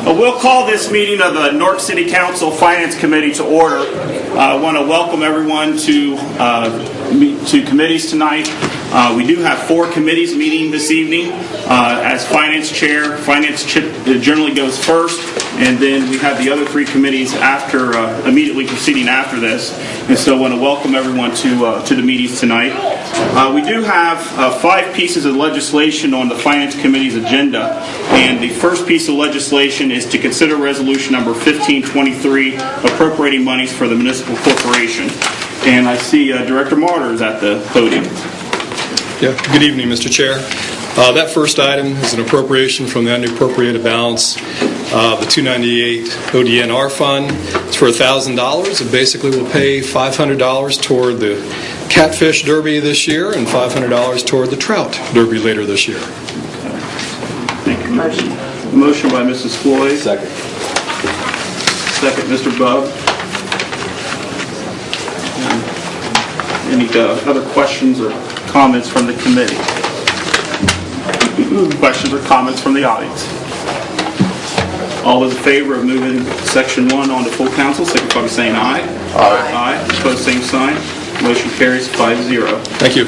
We'll call this meeting of the Newark City Council Finance Committee to order. I want to welcome everyone to committees tonight. We do have 4 committees meeting this evening. As Finance Chair, Finance generally goes first, and then we have the other 3 committees after, immediately proceeding after this. And so I want to welcome everyone to the meetings tonight. We do have 5 pieces of legislation on the Finance Committee's agenda, and the first piece of legislation is to consider resolution number 1523, appropriating monies for the municipal corporation. And I see Director Martyr is at the podium. Yeah. Good evening, Mr. Chair. That first item is an appropriation from the unappropriated balance of the 298 ODNR fund. It's for $1,000. It basically will pay $500 toward the Catfish Derby this year and $500 toward the Trout Derby later this year. Thank you. Motion by Mrs. Floyd. Second. Second, Mr. Bubb. Any other questions or comments from the committee? Questions or comments from the audience? All those in favor of moving Section 1 on to full council, signify by saying aye. Aye. Aye. Opposed, same sign. Motion carries 5-0. Thank you.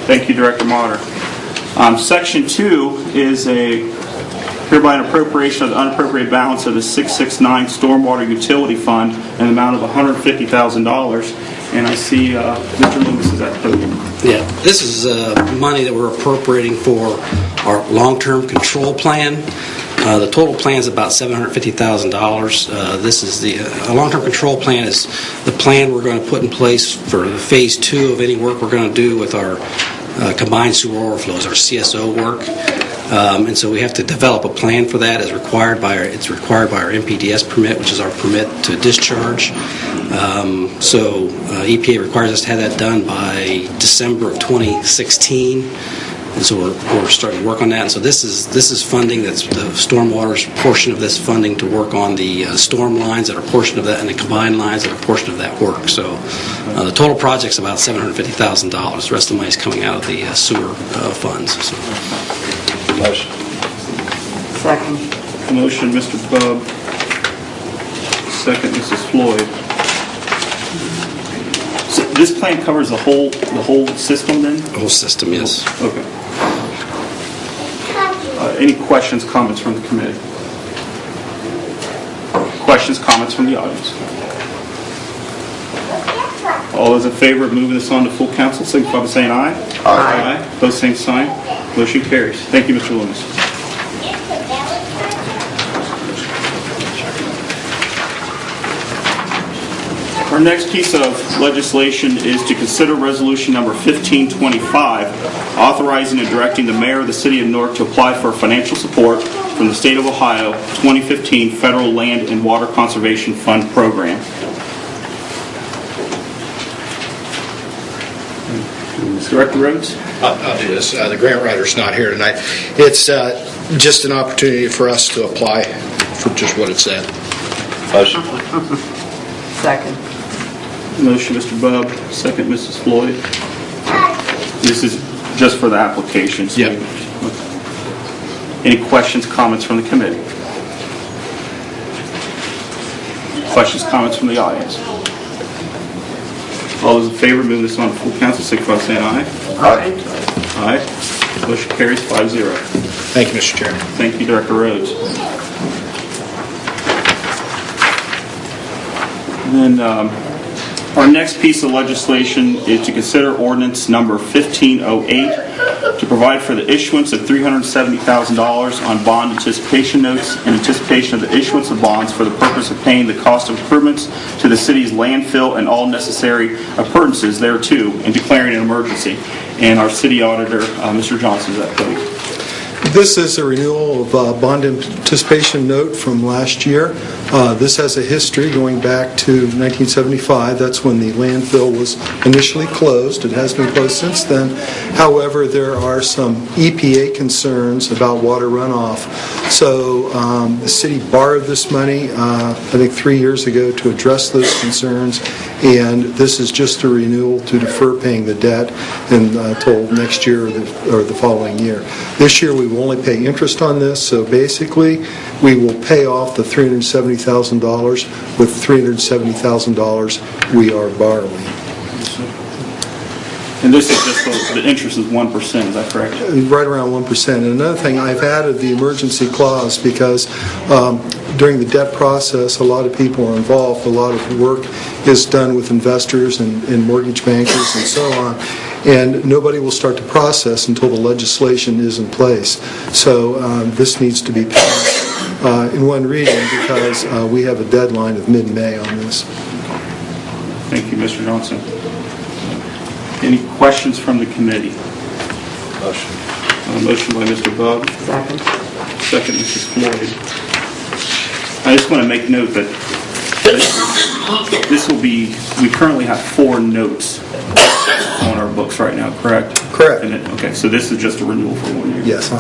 Thank you, Director Martyr. Section 2 is hereby an appropriation of the unappropriated balance of the 669 Stormwater Utility Fund in the amount of $150,000. And I see Mr. Lewis is at the podium. Yeah, this is money that we're appropriating for our long-term control plan. The total plan is about $750,000. This is the long-term control plan is the plan we're going to put in place for phase 2 of any work we're going to do with our combined sewer overflows, our CSO work. And so we have to develop a plan for that as required by our MPDS permit, which is our permit to discharge. So EPA requires us to have that done by December of 2016. And so we're starting to work on that. And so this is funding that's the stormwater's portion of this funding to work on the storm lines that are a portion of that and the combined lines that are a portion of that work. So the total project's about $750,000. The rest of the money is coming out of the sewer funds. So. Motion. Second. Motion, Mr. Bubb. Second, Mrs. Floyd. So this plan covers the whole system then? The whole system, yes. Okay. Any questions, comments from the committee? Questions, comments from the audience? All those in favor of moving this on to full council, signify by saying aye. Aye. Aye. Opposed, same sign. Motion carries. Thank you, Mr. Loomis. Our next piece of legislation is to consider resolution number 1525, authorizing and directing the mayor of the city of Newark to apply for financial support from the state of Ohio 2015 Federal Land and Water Conservation Fund program. Director Rhodes? I'll do this. The grant writer's not here tonight. It's just an opportunity for us to apply for just what it said. Motion. Second. Motion, Mr. Bubb. Second, Mrs. Floyd. This is just for the application. So Yep. Any questions, comments from the committee? Questions, comments from the audience? All those in favor of moving this on to full council, signify by saying aye. Aye. Aye. Motion carries 5-0. Thank you, Mr. Chairman. Thank you, Director Rhodes. And then our next piece of legislation is to consider ordinance number 1508 to provide for the issuance of $370,000 on bond anticipation notes in anticipation of the issuance of bonds for the purpose of paying the cost of improvements to the city's landfill and all necessary appurtenances thereto, and declaring an emergency. And our city auditor, Mr. Johnson, is at the podium. This is a renewal of bond anticipation note from last year. This has a history going back to 1975. That's when the landfill was initially closed. It has been closed since then. However, there are some EPA concerns about water runoff. So the city borrowed this money, I think 3 years ago, to address those concerns. And this is just a renewal to defer paying the debt until next year or the following year. This year we will only pay interest on this, so basically we will pay off the $370,000 with $370,000 we are borrowing. And this is just, the interest is 1%, is that correct? Right around 1%. And another thing, I've added the emergency clause because during the debt process, a lot of people are involved. A lot of work is done with investors and mortgage bankers and so on. And nobody will start to process until the legislation is in place. So this needs to be passed in one reading because we have a deadline of mid-May on this. Thank you, Mr. Johnson. Any questions from the committee? Motion. A motion by Mr. Bub, Second. second Mrs. Floyd. I just want to make note that this will be, we currently have 4 notes on our books right now, correct? Correct. Okay, so this is just a renewal for 1 year. Yes.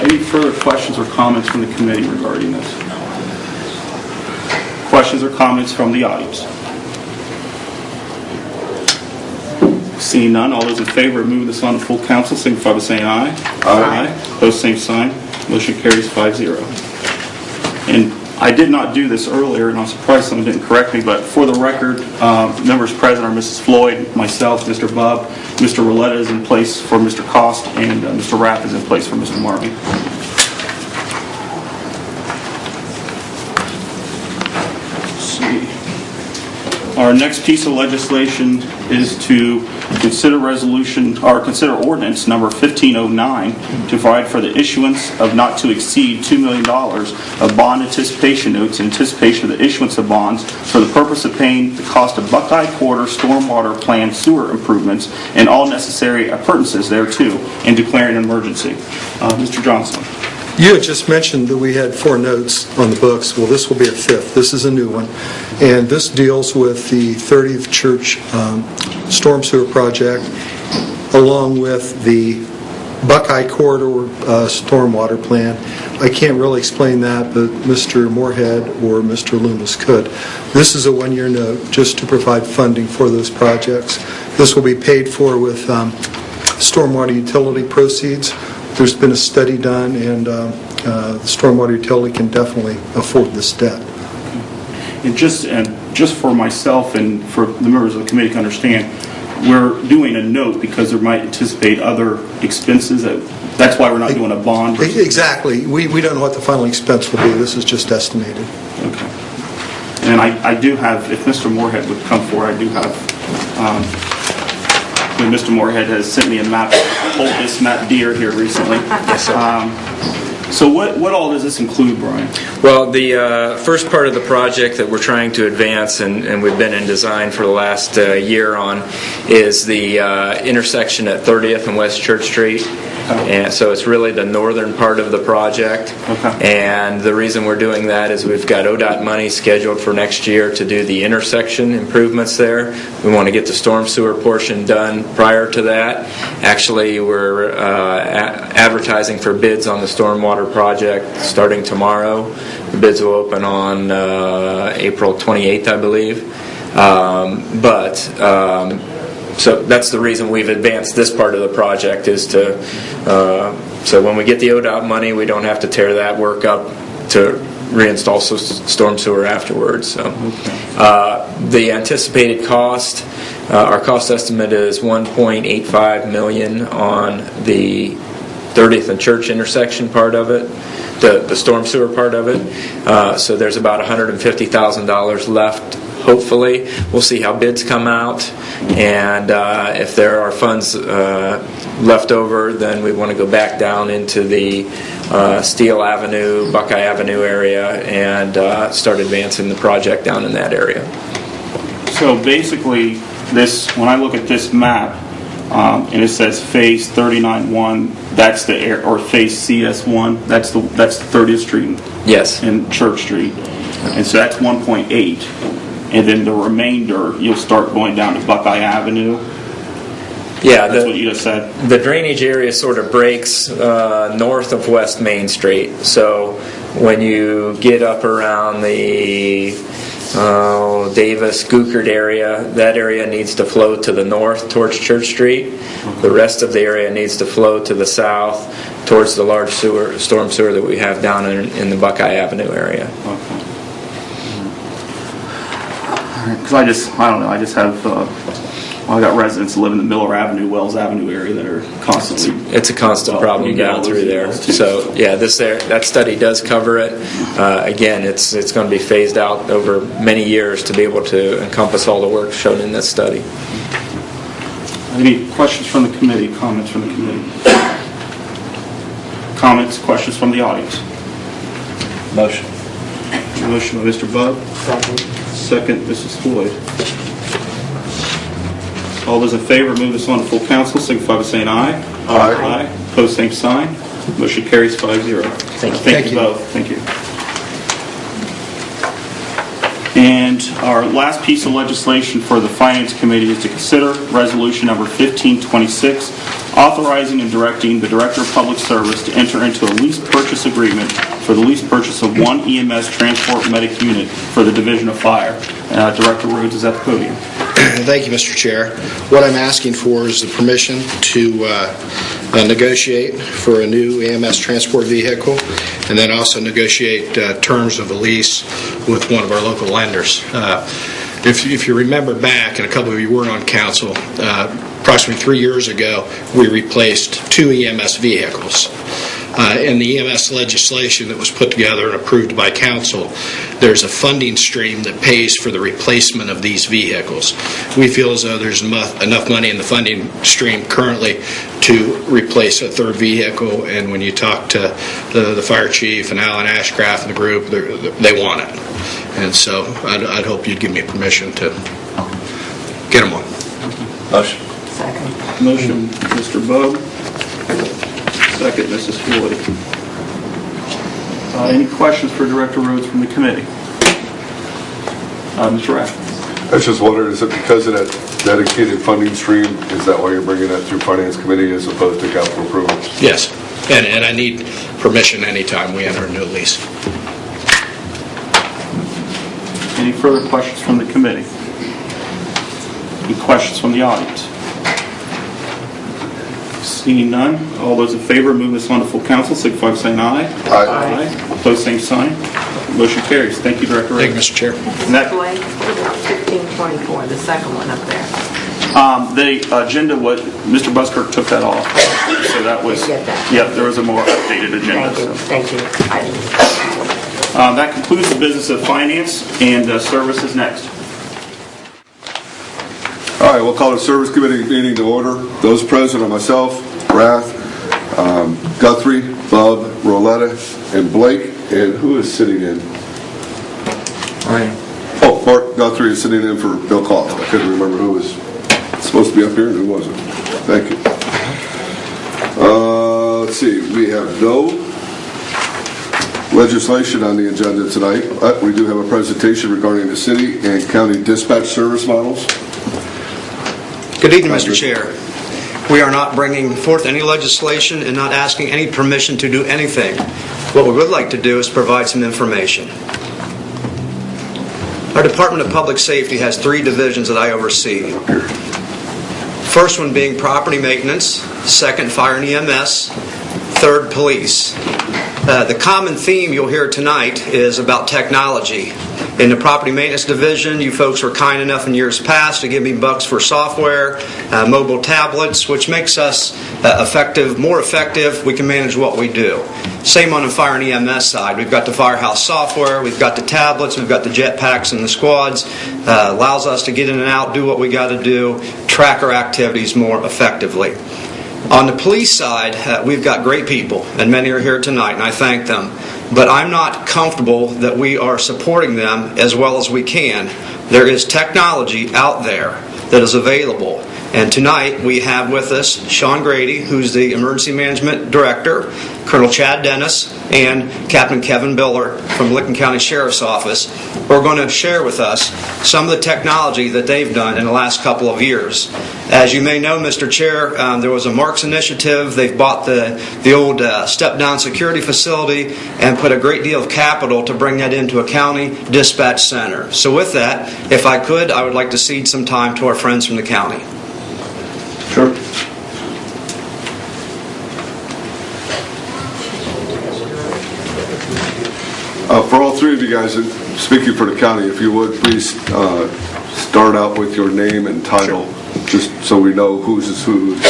Any further questions or comments from the committee regarding this? Questions or comments from the audience? Seeing none, all those in favor of moving this on to full council, signify by saying aye. Aye. Opposed, same sign. Motion carries 5-0. And I did not do this earlier, and I'm surprised someone didn't correct me, but for the record, members present are Mrs. Floyd, myself, Mr. Bubb, Mr. Rouletta is in place for Mr. Cost, and Mr. Rapp is in place for Mr. Marvin. Let's see. Our next piece of legislation is to consider consider ordinance number 1509 to provide for the issuance of not to exceed $2 million of bond anticipation notes in anticipation of the issuance of bonds for the purpose of paying the cost of Buckeye Quarter Stormwater Plan sewer improvements and all necessary appurtenances thereto, and declaring an emergency. Mr. Johnson. You had just mentioned that we had 4 notes on the books. Well, this will be a 5th. This is a new one. And this deals with the 30th Church storm sewer project, along with the Buckeye Corridor stormwater plan. I can't really explain that, but Mr. Moorhead or Mr. Loomis could. This is a 1-year note just to provide funding for those projects. This will be paid for with stormwater utility proceeds. There's been a study done, and the stormwater utility can definitely afford this debt. And just for myself and for the members of the committee to understand, we're doing a note because there might anticipate other expenses. That's why we're not doing a bond. Exactly. We don't know what the final expense will be. This is just estimated. Okay. And I do have, if Mr. Moorhead would come forward, I do have, Mr. Moorhead has sent me a map, pulled this map deer here recently. Yes, sir. So what all does this include, Brian? Well, the first part of the project that we're trying to advance, and we've been in design for the last year on, is the intersection at 30th and West Church Street. And so it's really the northern part of the project. Okay. And the reason we're doing that is we've got ODOT money scheduled for next year to do the intersection improvements there. We want to get the storm sewer portion done prior to that. Actually, we're advertising for bids on the stormwater project starting tomorrow. The bids will open on April 28th, I believe. So that's the reason we've advanced this part of the project, is to so when we get the ODOT money, we don't have to tear that work up to reinstall storm sewer afterwards. So the anticipated cost, our cost estimate is $1.85 million on the 30th and Church intersection part of it, the storm sewer part of it. So there's about $150,000 left. Hopefully, we'll see how bids come out, and if there are funds left over, then we want to go back down into the Steel Avenue, Buckeye Avenue area, and start advancing the project down in that area. So basically, when I look at this map, and it says Phase 39-1, that's the air, or Phase CS1, that's 30th Street. Yes. And Church Street, and so that's 1.8. And then the remainder, you'll start going down to Buckeye Avenue. Yeah, That's what you just said. The drainage area sort of breaks north of West Main Street. So when you get up around the Davis, Gookert area. That area needs to flow to the north towards Church Street. The rest of the area needs to flow to the south towards the large storm sewer that we have down in the Buckeye Avenue area. Because I don't know, I just have, I got residents that live in the Miller Avenue, Wells Avenue area that are constantly... It's a constant problem down through there. So, yeah, that study does cover it. Again, it's going to be phased out over many years to be able to encompass all the work shown in this study. Any questions from the committee, comments from the committee? Comments, questions from the audience? Motion. Motion by Mr. Bud. Second. Second, Mrs. Floyd. All those in favor, move this on to full council, signify by saying aye. Aye. Opposed, same sign. Motion carries 5-0. Thank you both. Thank you. And our last piece of legislation for the Finance Committee is to consider Resolution Number 1526, authorizing and directing the Director of Public Service to enter into a lease purchase agreement for the lease purchase of one EMS transport medic unit for the Division of Fire. Director Rhodes is at the podium. Thank you, Mr. Chair. What I'm asking for is the permission to negotiate for a new EMS transport vehicle, and then also negotiate terms of a lease with one of our local lenders. If you remember back, and a couple of you weren't on council, approximately 3 years ago, we replaced 2 EMS vehicles. In the EMS legislation that was put together and approved by council, there's a funding stream that pays for the replacement of these vehicles. We feel as though there's enough money in the funding stream currently to replace a third vehicle, and when you talk to the fire chief and Alan Ashcraft and the group, they want it. And so I'd hope you'd give me permission to get them one. Motion. Second. Motion, Mr. Bode. Second, Mrs. Floyd. Any questions for Director Rhodes from the committee? Mr. Rath. I was just wondering, is it because of that dedicated funding stream? Is that why you're bringing that through Finance Committee as opposed to council approval? Yes, and I need permission anytime we enter a new lease. Any further questions from the committee? Any questions from the audience? Seeing none, all those in favor, move this on to full council, signify by saying aye. Aye. Opposed, same sign. Motion carries. Thank you, Director Rhodes. Thank you, Mr. Chair. And that, 1524, the second one up there. the agenda, Mr. Buskirk took that off. So that was, I get that. yeah, there was a more updated agenda. Thank you. I didn't. That concludes the business of finance, and services next. All right, we'll call the Service Committee meeting to order. Those present are myself, Rath, Guthrie, Bub, Roletta, and Blake. And who is sitting in? Oh, Mark Guthrie is sitting in for Bill Clough. I couldn't remember who was supposed to be up here and who wasn't. Thank you. Let's see, we have no legislation on the agenda tonight, but we do have a presentation regarding the city and county dispatch service models. Good evening, Mr. Chair. We are not bringing forth any legislation and not asking any permission to do anything. What we would like to do is provide some information. Our Department of Public Safety has 3 divisions that I oversee. First one being property maintenance, second fire and EMS, third police. The common theme you'll hear tonight is about technology. In the property maintenance division, you folks were kind enough in years past to give me bucks for software, mobile tablets, which makes us more effective. We can manage what we do. Same on the fire and EMS side. We've got the firehouse software, we've got the tablets, we've got the jetpacks and the squads. Allows us to get in and out, do what we got to do, track our activities more effectively. On the police side, we've got great people, and many are here tonight, and I thank them. But I'm not comfortable that we are supporting them as well as we can. There is technology out there that is available, And tonight we have with us Sean Grady, who's the Emergency Management Director, Colonel Chad Dennis, and Captain Kevin Biller from Licking County Sheriff's Office, who are going to share with us some of the technology that they've done in the last couple of years. As you may know, Mr. Chair, there was a Marks initiative. They've bought the old step-down security facility and put a great deal of capital to bring that into a county dispatch center. So with that, if I could, I would like to cede some time to our friends from the county. Sure. For all three of you guys, speaking for the county, if you would, please start out with your name and title, just so we know whose is whose.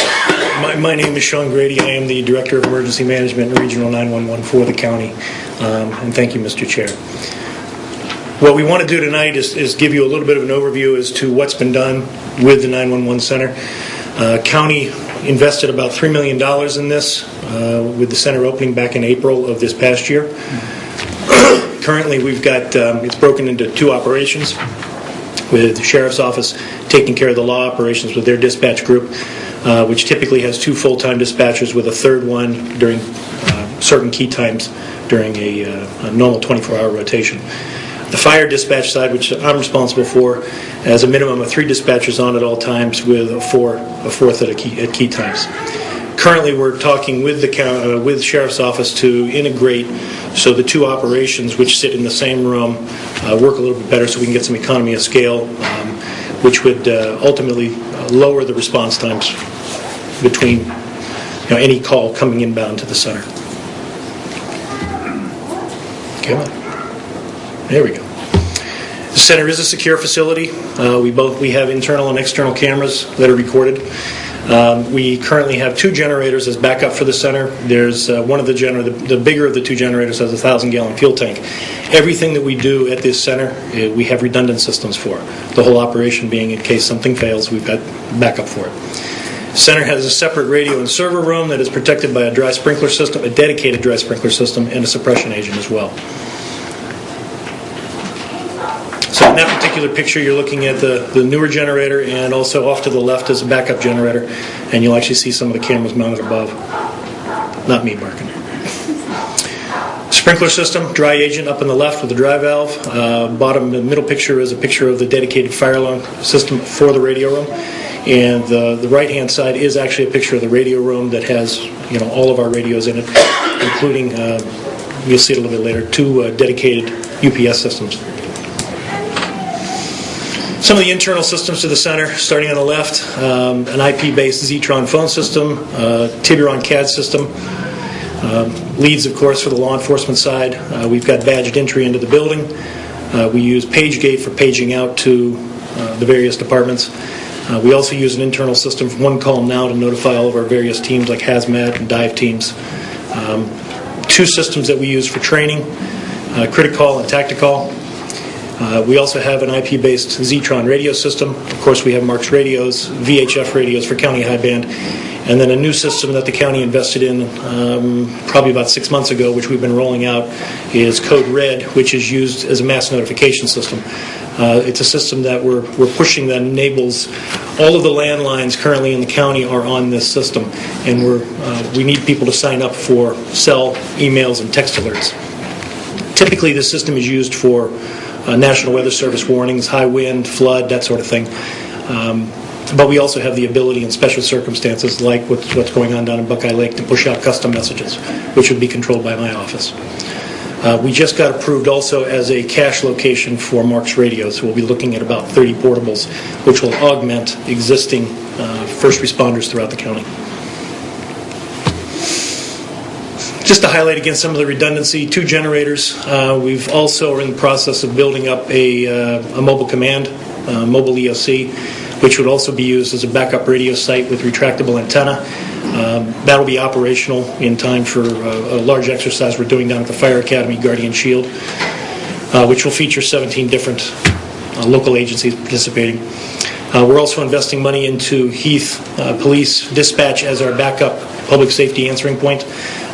My name is Sean Grady. I am the Director of Emergency Management and Regional 911 for the county. And thank you, Mr. Chair. What we want to do tonight is give you a little bit of an overview as to what's been done with the 911 Center. County invested about $3 million in this with the center opening back in April of this past year. Currently, we've got it's broken into two operations, with the Sheriff's Office taking care of the law operations with their dispatch group, which typically has 2 full-time dispatchers with a third one during certain key times during a normal 24-hour rotation. The fire dispatch side, which I'm responsible for, has a minimum of 3 dispatchers on at all times with a fourth at key times. Currently, we're talking with the Sheriff's Office to integrate so the 2 operations, which sit in the same room, work a little bit better so we can get some economy of scale, which would ultimately lower the response times between any call coming inbound to the center. Okay. There we go. The center is a secure facility. We have internal and external cameras that are recorded. We currently have 2 generators as backup for the center. There's one of the bigger of the 2 generators has a 1,000-gallon fuel tank. Everything that we do at this center, we have redundant systems for. The whole operation being, in case something fails, we've got backup for it. The center has a separate radio and server room that is protected by a dry sprinkler system, a dedicated dry sprinkler system, and a suppression agent as well. So in that particular picture, you're looking at the newer generator, and also off to the left is a backup generator, and you'll actually see some of the cameras mounted above. Not me barking. Sprinkler system, dry agent up on the left with the dry valve. The middle picture is a picture of the dedicated fire alarm system for the radio room. And the right-hand side is actually a picture of the radio room that has all of our radios in it, including, you'll see it a little bit later, 2 dedicated UPS systems. Some of the internal systems to the center, starting on the left, an IP-based Zetron phone system, Tiburon CAD system, leads, of course, for the law enforcement side. We've got badged entry into the building. We use PageGate for paging out to the various departments. We also use an internal system from One Call Now to notify all of our various teams like hazmat and dive teams. 2 systems that we use for training, Criticall and Tacticall. We also have an IP-based Zetron radio system. Of course, we have Marks radios, VHF radios for county high band, and then a new system that the county invested in probably about 6 months ago, which we've been rolling out, is Code Red, which is used as a mass notification system. It's a system that we're pushing that enables all of the landlines currently in the county are on this system, and we need people to sign up for cell, emails, and text alerts. Typically, this system is used for National Weather Service warnings, high wind, flood, that sort of thing. But we also have the ability in special circumstances, like what's going on down in Buckeye Lake, to push out custom messages, which would be controlled by my office. We just got approved also as a cache location for Marks radios, so we'll be looking at about 30 portables, which will augment existing first responders throughout the county. Just to highlight again some of the redundancy, 2 generators. We've also are in the process of building up a mobile command, mobile EOC, which would also be used as a backup radio site with retractable antenna. That'll be operational in time for a large exercise we're doing down at the Fire Academy, Guardian Shield, which will feature 17 different local agencies participating. We're also investing money into Heath Police Dispatch as our backup public safety answering point.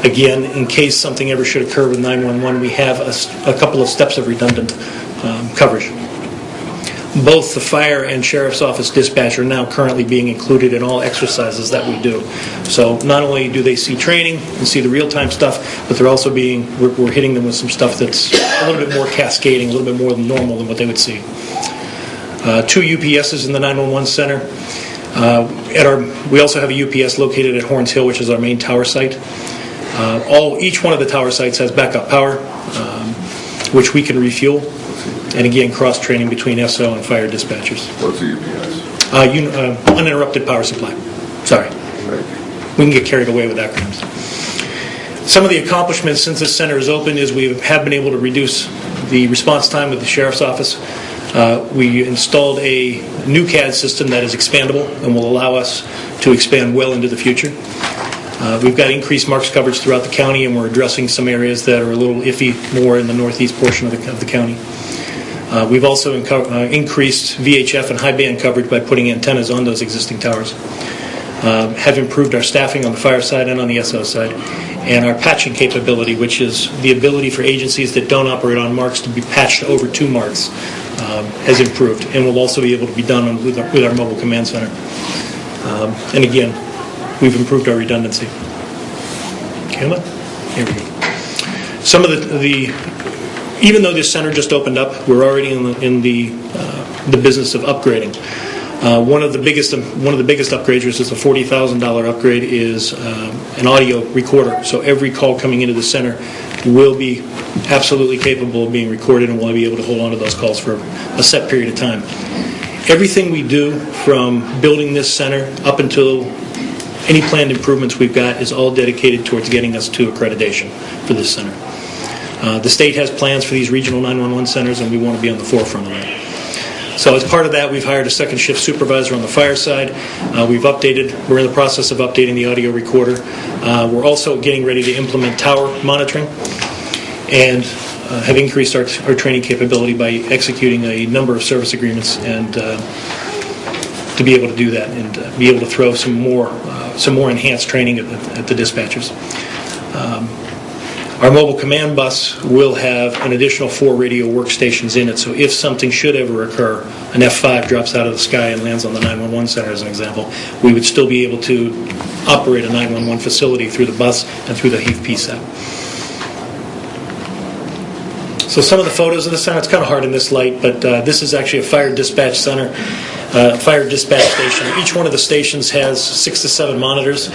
Again, in case something ever should occur with 911, we have a couple of steps of redundant coverage. both the fire and sheriff's office dispatch are now currently being included in all exercises that we do. So not only do they see training and see the real-time stuff, but they're also we're hitting them with some stuff that's a little bit more cascading, a little bit more than normal than what they would see. 2 UPSs in the 911 center. We also have a UPS located at Horns Hill, which is our main tower site. Each one of the tower sites has backup power, which we can refuel. And again, cross-training between SO and fire dispatchers. What's the UPS? Uninterrupted power supply. Sorry. We can get carried away with acronyms. Some of the accomplishments since this center is open is we have been able to reduce the response time of the sheriff's office. We installed a new CAD system that is expandable and will allow us to expand well into the future. We've got increased marks coverage throughout the county, and we're addressing some areas that are a little iffy more in the northeast portion of the county. We've also increased VHF and high band coverage by putting antennas on those existing towers. Have improved our staffing on the fire side and on the SO side. And our patching capability, which is the ability for agencies that don't operate on marks to be patched over to marks, has improved and will also be able to be done with our mobile command center. And again, we've improved our redundancy. Camera? Here we go. Some of even though this center just opened up, we're already in the business of upgrading. One of the biggest upgrades, which is a $40,000 upgrade, is an audio recorder. So every call coming into the center will be absolutely capable of being recorded, and we'll be able to hold on to those calls for a set period of time. Everything we do from building this center up until any planned improvements we've got is all dedicated towards getting us to accreditation for this center. The state has plans for these regional 911 centers, and we want to be on the forefront of that. So as part of that, we've hired a second shift supervisor on the fire side. We're in the process of updating the audio recorder. We're also getting ready to implement tower monitoring and have increased our training capability by executing a number of service agreements and to be able to do that and be able to throw some more enhanced training at the dispatchers. Our mobile command bus will have an additional 4 radio workstations in it, so if something should ever occur, an F5 drops out of the sky and lands on the 911 center as an example, we would still be able to operate a 911 facility through the bus and through the HEAF PSAP. So some of the photos of the center, it's kind of hard in this light, but this is actually a fire dispatch center, fire dispatch station. Each one of the stations has 6 to 7 monitors.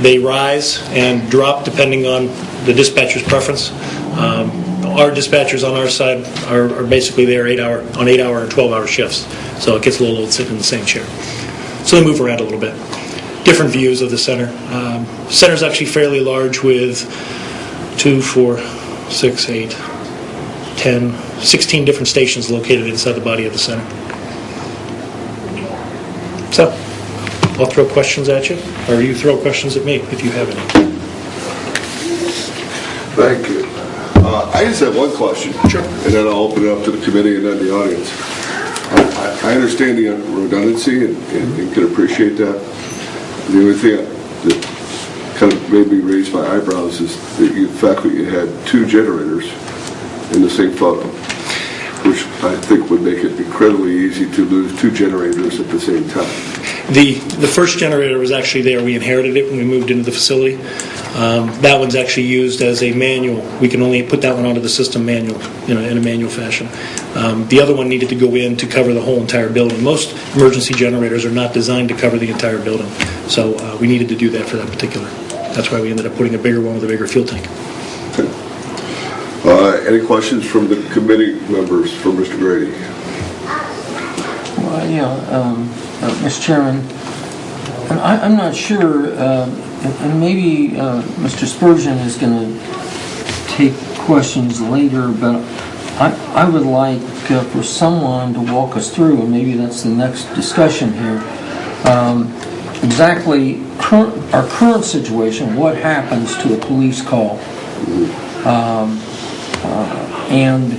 They rise and drop depending on the dispatcher's preference. Our dispatchers on our side are basically there 8-hour and 12-hour shifts, so it gets a little old sitting in the same chair. So they move around a little bit. Different views of the center. The center is actually fairly large with 2, 4, 6, 8, 10, 16 different stations located inside the body of the center. So, I'll throw questions at you, or you throw questions at me if you have any. Thank you. I just have one question. Sure. And then I'll open it up to the committee and then the audience. I understand the redundancy and can appreciate that. The only thing that kind of made me raise my eyebrows is the fact that you had 2 generators in the same photo, which I think would make it incredibly easy to lose 2 generators at the same time. The first generator was actually there. We inherited it when we moved into the facility. That one's actually used as a manual. We can only put that one onto the system manual, in a manual fashion. The other one needed to go in to cover the whole entire building. Most emergency generators are not designed to cover the entire building, so we needed to do that for that particular. That's why we ended up putting a bigger one with a bigger fuel tank. Any questions from the committee members for Mr. Grady? Well, Mr. Chairman, and I'm not sure, and maybe Mr. Spurgeon is going to take questions later, but I would like for someone to walk us through, and maybe that's the next discussion here, exactly our current situation, what happens to a police call. And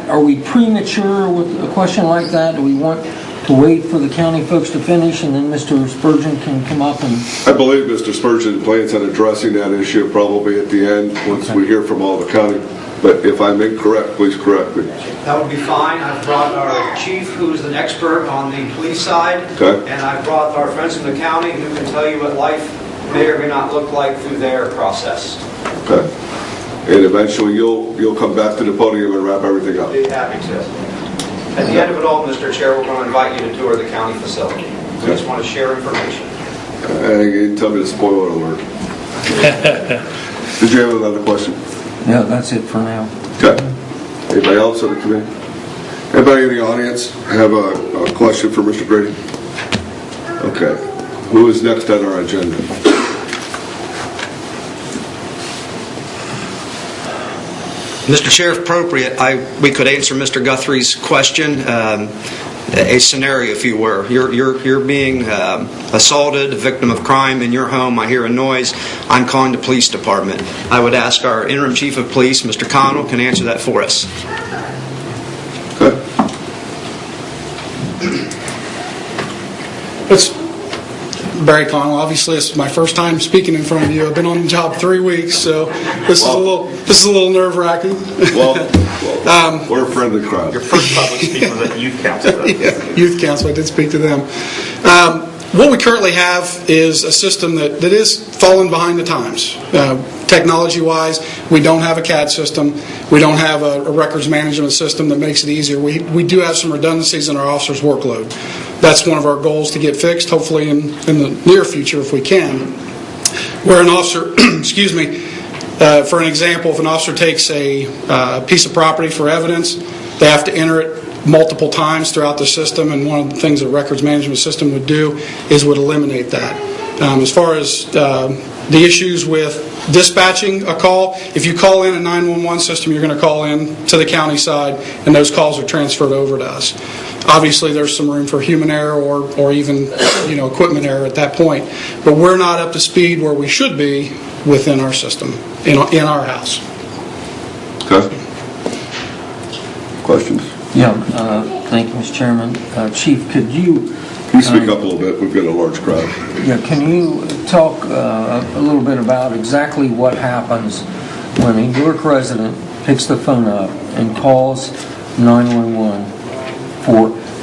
are we premature with a question like that? Do we want wait for the county folks to finish, and then Mr. Spurgeon can come up and... I believe Mr. Spurgeon plans on addressing that issue probably at the end, once we hear from all the county. But if I'm incorrect, please correct me. That would be fine. I've brought our chief, who's an expert on the police side, Okay. and I've brought our friends from the county who can tell you what life may or may not look like through their process. Okay. And eventually you'll come back to the podium and wrap everything up. Be happy to. At the end of it all, Mr. Chair, we're going to invite you to tour the county facility. We just want to share information. And you tell me the spoiler alert. Did you have another question? Yeah, that's it for now. Okay. Anybody else on the committee? Anybody in the audience have a question for Mr. Grady? Okay. Who is next on our agenda? Mr. Chair, if appropriate, we could answer Mr. Guthrie's question. A scenario, if you were. You're being assaulted, a victim of crime in your home. I hear a noise. I'm calling the police department. I would ask our interim chief of police, Mr. Connell, can answer that for us. Okay. It's Barry Connell. Obviously, it's my first time speaking in front of you. I've been on the job 3 weeks, so this is a little nerve-wracking. Well, we're a friendly crowd. Your first public speaking was at youth council. Yeah, youth council. I did speak to them. What we currently have is a system that is falling behind the times. Technology-wise, we don't have a CAD system. We don't have a records management system that makes it easier. We do have some redundancies in our officers' workload. That's one of our goals to get fixed, hopefully in the near future if we can. Where an officer, excuse me, for an example, if an officer takes a piece of property for evidence, they have to enter it multiple times throughout the system, and one of the things a records management system would do would eliminate that. As far as the issues with dispatching a call, if you call in a 911 system, you're going to call in to the county side, and those calls are transferred over to us. Obviously, there's some room for human error or even equipment error at that point, but we're not up to speed where we should be within our system, in our house. Okay. Questions? Yeah, thank you, Mr. Chairman. Chief, could you... Can you speak up a little bit? We've got a large crowd. Yeah, can you talk a little bit about exactly what happens when a Newark resident picks the phone up and calls 911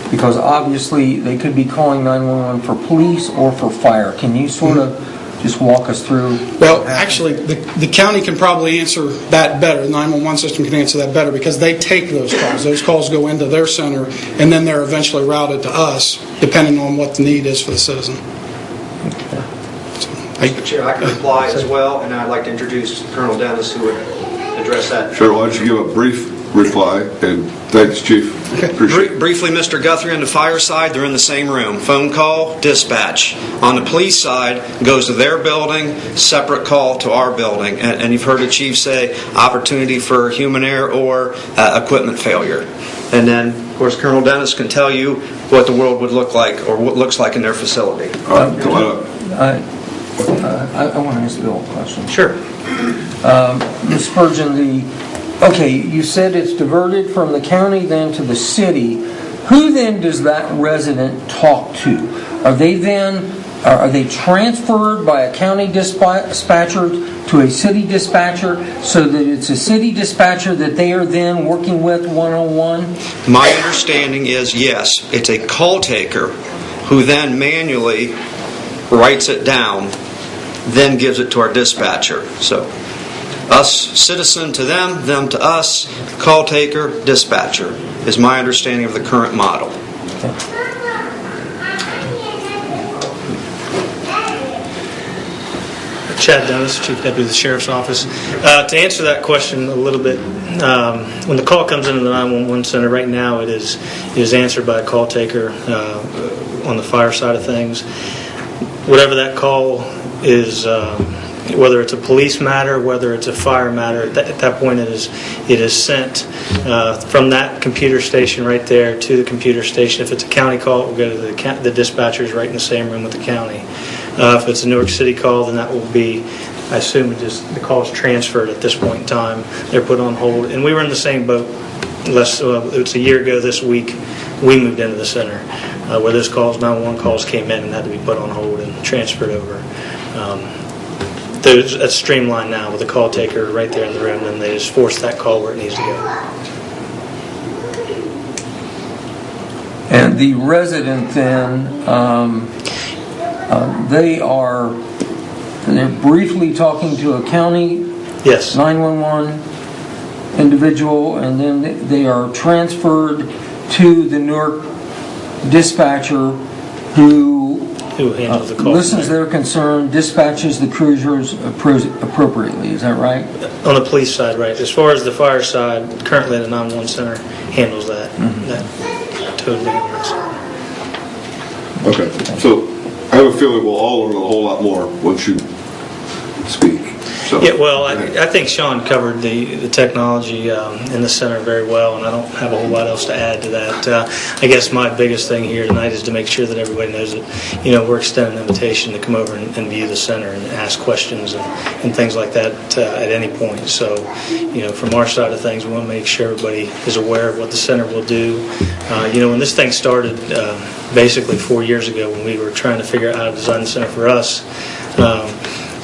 because obviously they could be calling 911 for police or for fire. Can you sort of just walk us through? Well, actually, the county can probably answer that better. The 911 system can answer that better because they take those calls. Those calls go into their center, and then they're eventually routed to us, depending on what the need is for the citizen. Mr. Chair, I can apply as well, and I'd like to introduce Colonel Dennis, who would address that. Sure, why don't you give a brief reply, and thanks, Chief. Appreciate it. Briefly, Mr. Guthrie, on the fire side, they're in the same room. Phone call, dispatch. On the police side, goes to their building, separate call to our building. And you've heard the chief say opportunity for human error or equipment failure. And then, of course, Colonel Dennis can tell you what the world would look like or what looks like in their facility. All right, come on up. I want to ask Bill a question. Sure. Ms. Spurgeon, you said it's diverted from the county then to the city. Who then does that resident talk to? Are they transferred by a county dispatcher to a city dispatcher so that it's a city dispatcher that they are then working with one-on-one? My understanding is, yes, it's a call taker who then manually writes it down, then gives it to our dispatcher. So us citizen to them to us, call taker, dispatcher, is my understanding of the current model. Chad Dennis, Chief Deputy of the Sheriff's Office. To answer that question a little bit, when the call comes into the 911 center, right now it is answered by a call taker on the fire side of things. Whatever that call is, whether it's a police matter, whether it's a fire matter, at that point it is sent from that computer station right there to the computer station. If it's a county call, it will go to the dispatchers right in the same room with the county. If it's a Newark City call, then that will be, I assume, the call is transferred at this point in time. They're put on hold. And we were in the same boat. It was a year ago this week. We moved into the center. where those calls, 911 calls came in and had to be put on hold and transferred over. That's streamlined now with the call taker right there in the room, and they just force that call where it needs to go. And the resident then, they're briefly talking to a county Yes. 911 individual, and then they are transferred to the Newark dispatcher who handles the call. listens to their concern, dispatches the cruisers appropriately. Is that right? On the police side, right. As far as the fire side, currently the 911 center handles that. That totally handles it. Okay, so I have a feeling we'll all learn a whole lot more once you speak. So, Yeah, well, I think Sean covered the technology in the center very well, and I don't have a whole lot else to add to that. I guess my biggest thing here tonight is to make sure that everybody knows that, we're extending an invitation to come over and view the center and ask questions and things like that at any point. So, from our side of things, we want to make sure everybody is aware of what the center will do. When this thing started, basically 4 years ago, when we were trying to figure out how to design the center for us,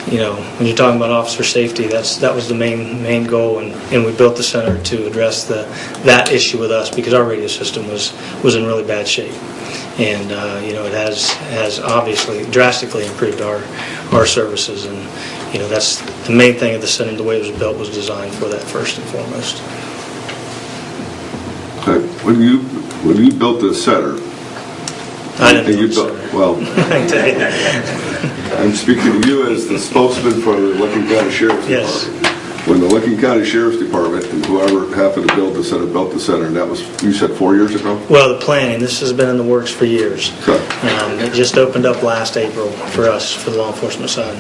when you're talking about officer safety, that was the main goal, and we built the center to address that issue with us, because our radio system was in really bad shape, and it has obviously drastically improved our services, and that's the main thing of the center. The way it was built was designed for that first and foremost. okay. When you built this center, I didn't build the center. well, I can tell you that. I'm speaking to you as the spokesman for the Licking County Sheriff's Yes. Department. When the Licking County Sheriff's Department and whoever happened to build the center built the center, and that was, you said 4 years ago? Well, the planning, this has been in the works for years. Okay. It just opened up last April for us, for the law enforcement side.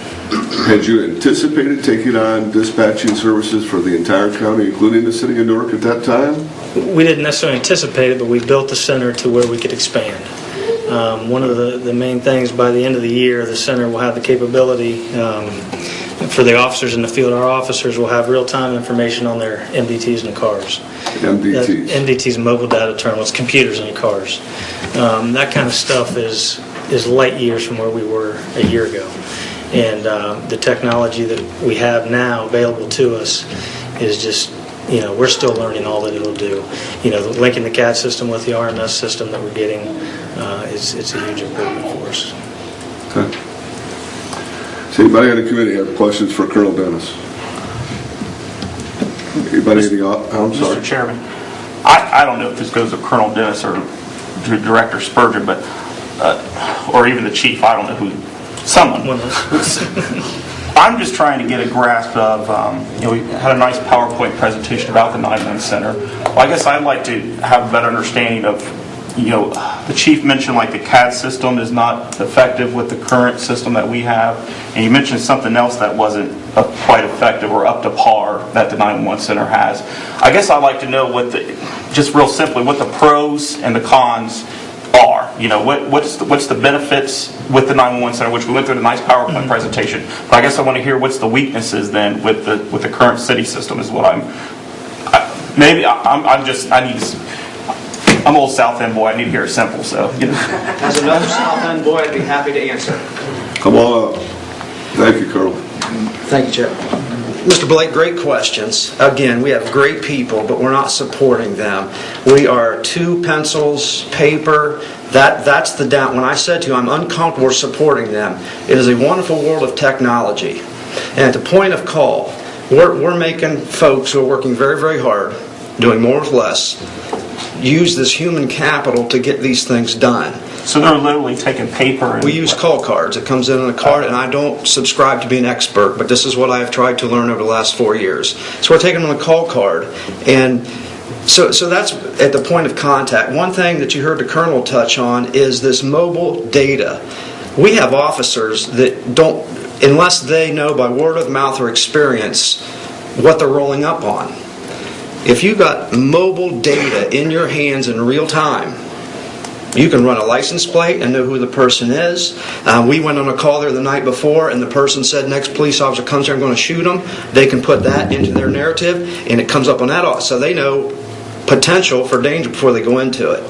Had you anticipated taking on dispatching services for the entire county, including the city of Newark at that time? We didn't necessarily anticipate it, but we built the center to where we could expand. One of the main things, by the end of the year, the center will have the capability for the officers in the field. Our officers will have real-time information on their MDTs in the cars. MDTs? MDTs, mobile data terminals, computers in the cars. That kind of stuff is light years from where we were a year ago. And the technology that we have now available to us is just, we're still learning all that it'll do. Linking the CAD system with the RMS system that we're getting, it's a huge improvement for us. Okay. Does anybody on the committee have questions for Colonel Dennis? Anybody in the I'm sorry. Mr. Chairman, I don't know if this goes to Colonel Dennis or to Director Spurgeon, but or even the chief. I don't know who. Someone. I'm just trying to get a grasp of, we had a nice PowerPoint presentation about the 911 Center. Well, I guess I'd like to have a better understanding of, the chief mentioned like the CAD system is not effective with the current system that we have, and you mentioned something else that wasn't quite effective or up to par that the 911 Center has. I guess I'd like to know just real simply, what the pros and the cons are. What's the benefits with the 911 Center, which we went through a nice PowerPoint presentation. But I guess I want to hear what's the weaknesses then with the current city system is what I'm old South End boy. I need to hear it simple. So As another South End boy, I'd be happy to answer. Come on up. Thank you, Colonel. Thank you, Chair. Mr. Blake, great questions. Again, we have great people, but we're not supporting them. We are 2 pencils, paper. That's the down. When I said to you, I'm uncomfortable supporting them. It is a wonderful world of technology. And at the point of call, we're making folks who are working very, very hard, doing more with less, use this human capital to get these things done. So they're literally taking paper and... We use call cards. It comes in a card, and I don't subscribe to be an expert, but this is what I have tried to learn over the last 4 years. So we're taking on a call card, and so that's at the point of contact. One thing that you heard the Colonel touch on is this mobile data. We have officers that don't, unless they know by word of mouth or experience what they're rolling up on. If you've got mobile data in your hands in real time, you can run a license plate and know who the person is. We went on a call there the night before, and the person said, next police officer comes here, I'm going to shoot them. They can put that into their narrative, and it comes up on that. So they know potential for danger before they go into it.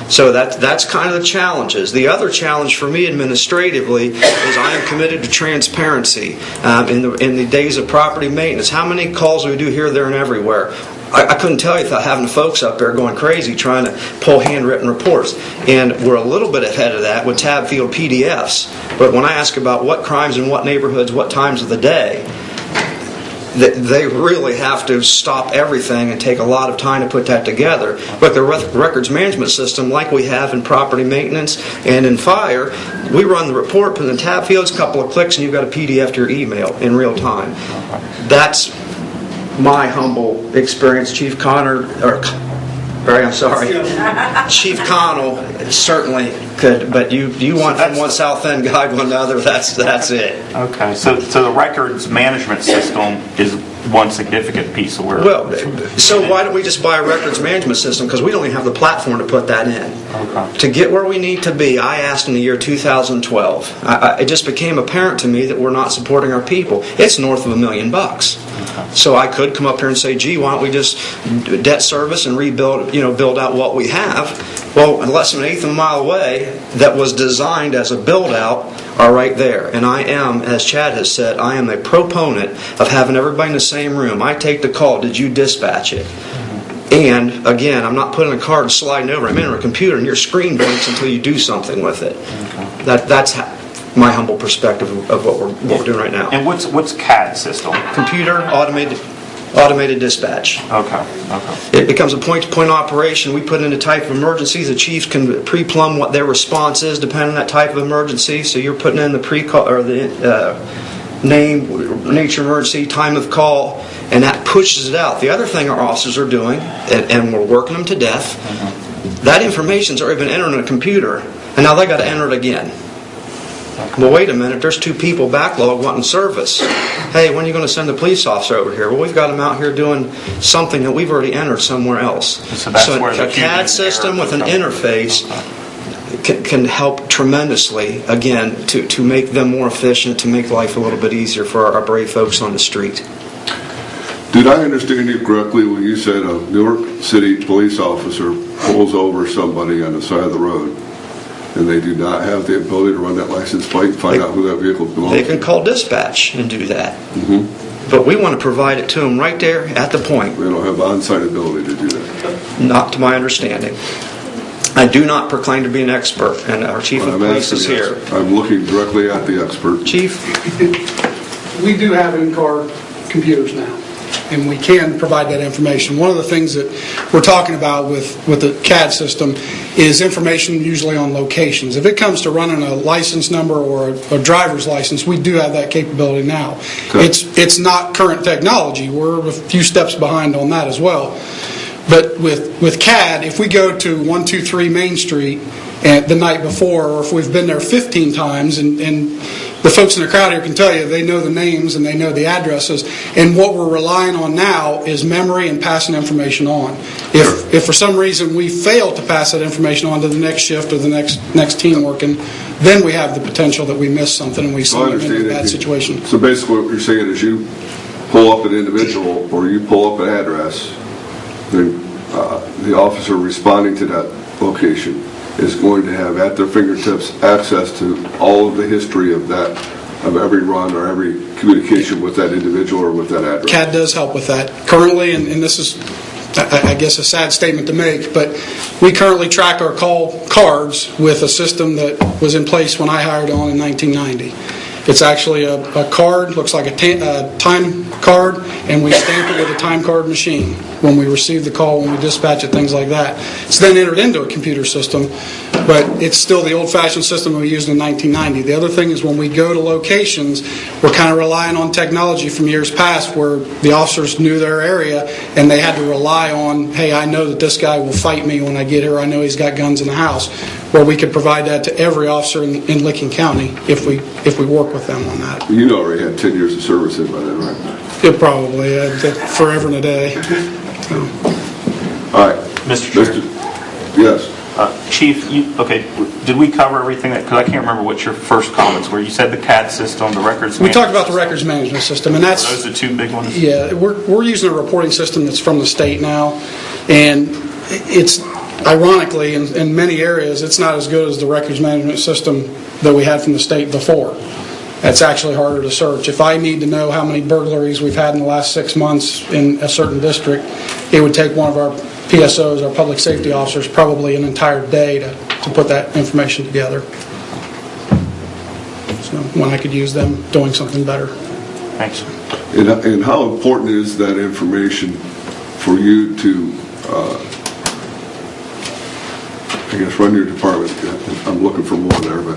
So that's kind of the challenges. The other challenge for me administratively is I am committed to transparency. In the days of property maintenance, how many calls do we do here, there, and everywhere? I couldn't tell you without having the folks up there going crazy trying to pull handwritten reports. And we're a little bit ahead of that with tab field PDFs. But when I ask about what crimes in what neighborhoods, what times of the day, they really have to stop everything and take a lot of time to put that together. But the records management system, like we have in property maintenance and in fire, we run the report, put in the tab fields, a couple of clicks, and you've got a PDF to your email in real time. That's my humble experience. Chief Connor, Chief Connell certainly could, but you want from one south end guide one another. That's it. Okay, so the records management system is one significant piece of work. Well, so why don't we just buy a records management system? Because we don't even have the platform to put that in. Okay. To get where we need to be, I asked in the year 2012. It just became apparent to me that we're not supporting our people. It's north of $1 million. Okay. So I could come up here and say, gee, why don't we just debt service and rebuild, build out what we have? Well, less than an eighth of a mile away, that was designed as a build out, are right there. And I am, as Chad has said, I am a proponent of having everybody in the same room. I take the call. Did you dispatch it? And again, I'm not putting a card and sliding over. I'm in a computer and your screen blinks until you do something with it. Okay. That's my humble perspective of what we're doing right now. And what's CAD system? Computer automated dispatch. Okay. It becomes a point-to-point operation. We put in a type of emergency. The chiefs can pre-plumb what their response is depending on that type of emergency. So you're putting in the pre-call or the name, nature emergency, time of call, and that pushes it out. The other thing our officers are doing, and we're working them to death, that information's already been entered in a computer, and now they got to enter it again. Well, wait a minute, there's 2 people backlog wanting service. Hey, when are you going to send the police officer over here? Well, we've got them out here doing something that we've already entered somewhere else. So a CAD system with an interface can help tremendously, again, to make them more efficient, to make life a little bit easier for our brave folks on the street. Did I understand you correctly when you said a Newark City police officer pulls over somebody on the side of the road and they do not have the ability to run that license plate and find out who that vehicle belongs to? They can call dispatch and do that. Mm-hmm. But we want to provide it to them right there at the point. They don't have on-site ability to do that? Not to my understanding. I do not proclaim to be an expert, and our chief of police is here. I'm looking directly at the expert. Chief? We do have in-car computers now, and we can provide that information. One of the things that we're talking about with the CAD system is information usually on locations. If it comes to running a license number or a driver's license, we do have that capability now. Okay. It's not current technology. We're a few steps behind on that as well. But with CAD, if we go to 123 Main Street the night before, or if we've been there 15 times, and the folks in the crowd here can tell you they know the names and they know the addresses, and what we're relying on now is memory and passing information on. If for some reason we fail to pass that information on to the next shift or the next team working, then we have the potential that we miss something and we send them into a bad situation. So basically what you're saying is you pull up an individual or you pull up an address, the officer responding to that location is going to have at their fingertips access to all of the history of every run or every communication with that individual or with that address. CAD does help with that. Currently, and this is, I guess, a sad statement to make, but we currently track our call cards with a system that was in place when I hired on in 1990. It's actually a card, looks like a time card, and we stamp it with a time card machine when we receive the call, when we dispatch it, things like that. It's then entered into a computer system, but it's still the old-fashioned system we used in 1990. The other thing is when we go to locations, we're kind of relying on technology from years past where the officers knew their area and they had to rely on, hey, I know that this guy will fight me when I get here. I know he's got guns in the house. Well, we could provide that to every officer in Licking County if we work with them on that. You already had 10 years of service in by then, right? It probably, forever and a day. So. All right. Mr. Chair. Yes. Chief, did we cover everything? Because I can't remember what your first comments were. You said the CAD system, the records management. We talked about the records management system, and that's... Are those the 2 big ones? Yeah, we're using a reporting system that's from the state now, and it's ironically, in many areas, it's not as good as the records management system that we had from the state before. It's actually harder to search. If I need to know how many burglaries we've had in the last 6 months in a certain district, it would take one of our PSOs, our public safety officers, probably an entire day to put that information together. So when I could use them doing something better. Thanks. And how important is that information for you to, I guess, run your department? I'm looking for more there, but...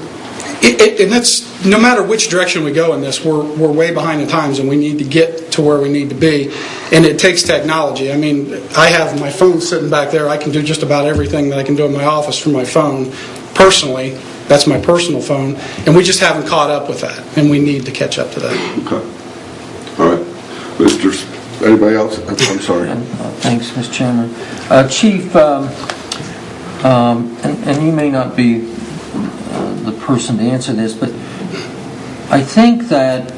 And that's, no matter which direction we go in this, we're way behind the times, and we need to get to where we need to be. And it takes technology. I mean, I have my phone sitting back there. I can do just about everything that I can do in my office from my phone. Personally, that's my personal phone, and we just haven't caught up with that, and we need to catch up to that. Okay. All right. Anybody else? I'm sorry. Thanks, Mr. Chairman. Chief, and you may not be the person to answer this, but I think that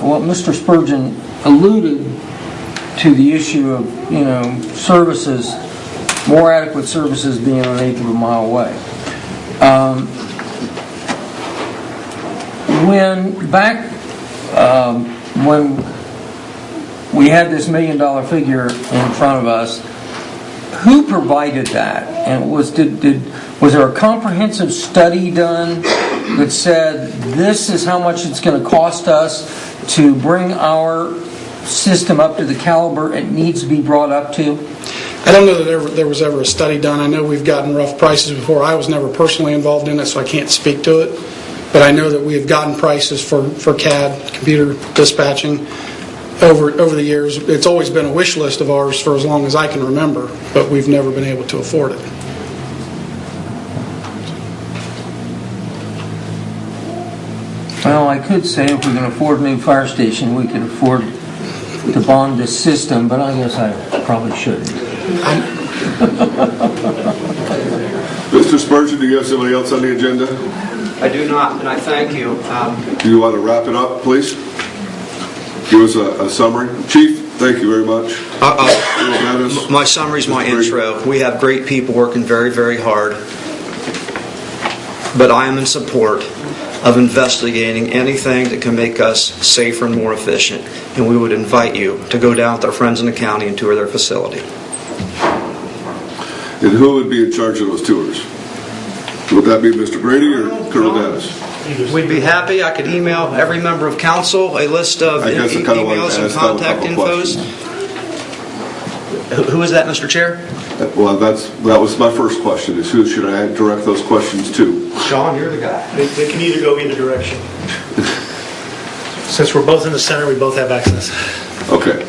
what Mr. Spurgeon alluded to, the issue of, services, more adequate services being an eighth of a mile away. When we had this $1 million figure in front of us, who provided that? And was there a comprehensive study done that said this is how much it's going to cost us to bring our system up to the caliber it needs to be brought up to? I don't know that there was ever a study done. I know we've gotten rough prices before. I was never personally involved in it, so I can't speak to it. But I know that we have gotten prices for CAD, computer dispatching, over the years. It's always been a wish list of ours for as long as I can remember, but we've never been able to afford it. Well, I could say if we can afford a new fire station, we can afford to bond this system, but I guess I probably shouldn't. Mr. Spurgeon, do you have somebody else on the agenda? I do not, and I thank you. Do you want to wrap it up, please? Give us a summary. Chief, thank you very much. My summary is my intro. We have great people working very, very hard, but I am in support of investigating anything that can make us safer and more efficient, and we would invite you to go down with our friends in the county and tour their facility. And who would be in charge of those tours? Would that be Mr. Brady or Colonel Dennis? We'd be happy. I could email every member of council a list of emails and contact infos. Who is that, Mr. Chair? Well, that was my first question, is who should I direct those questions to? Sean, you're the guy. They can either go either direction. Since we're both in the center, we both have access. Okay.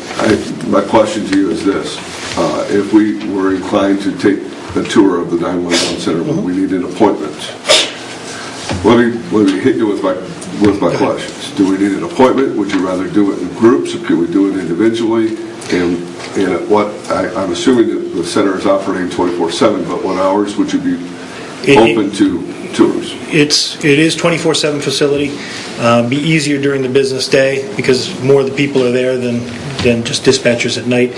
My question to you is this. If we were inclined to take a tour of the 911 center, would we need an appointment? Let me hit you with my questions. Do we need an appointment? Would you rather do it in groups, or could we do it individually? And at what, I'm assuming that the center is operating 24/7, but what hours would you be open to tours? It is 24/7 facility. Be easier during the business day because more of the people are there than just dispatchers at night.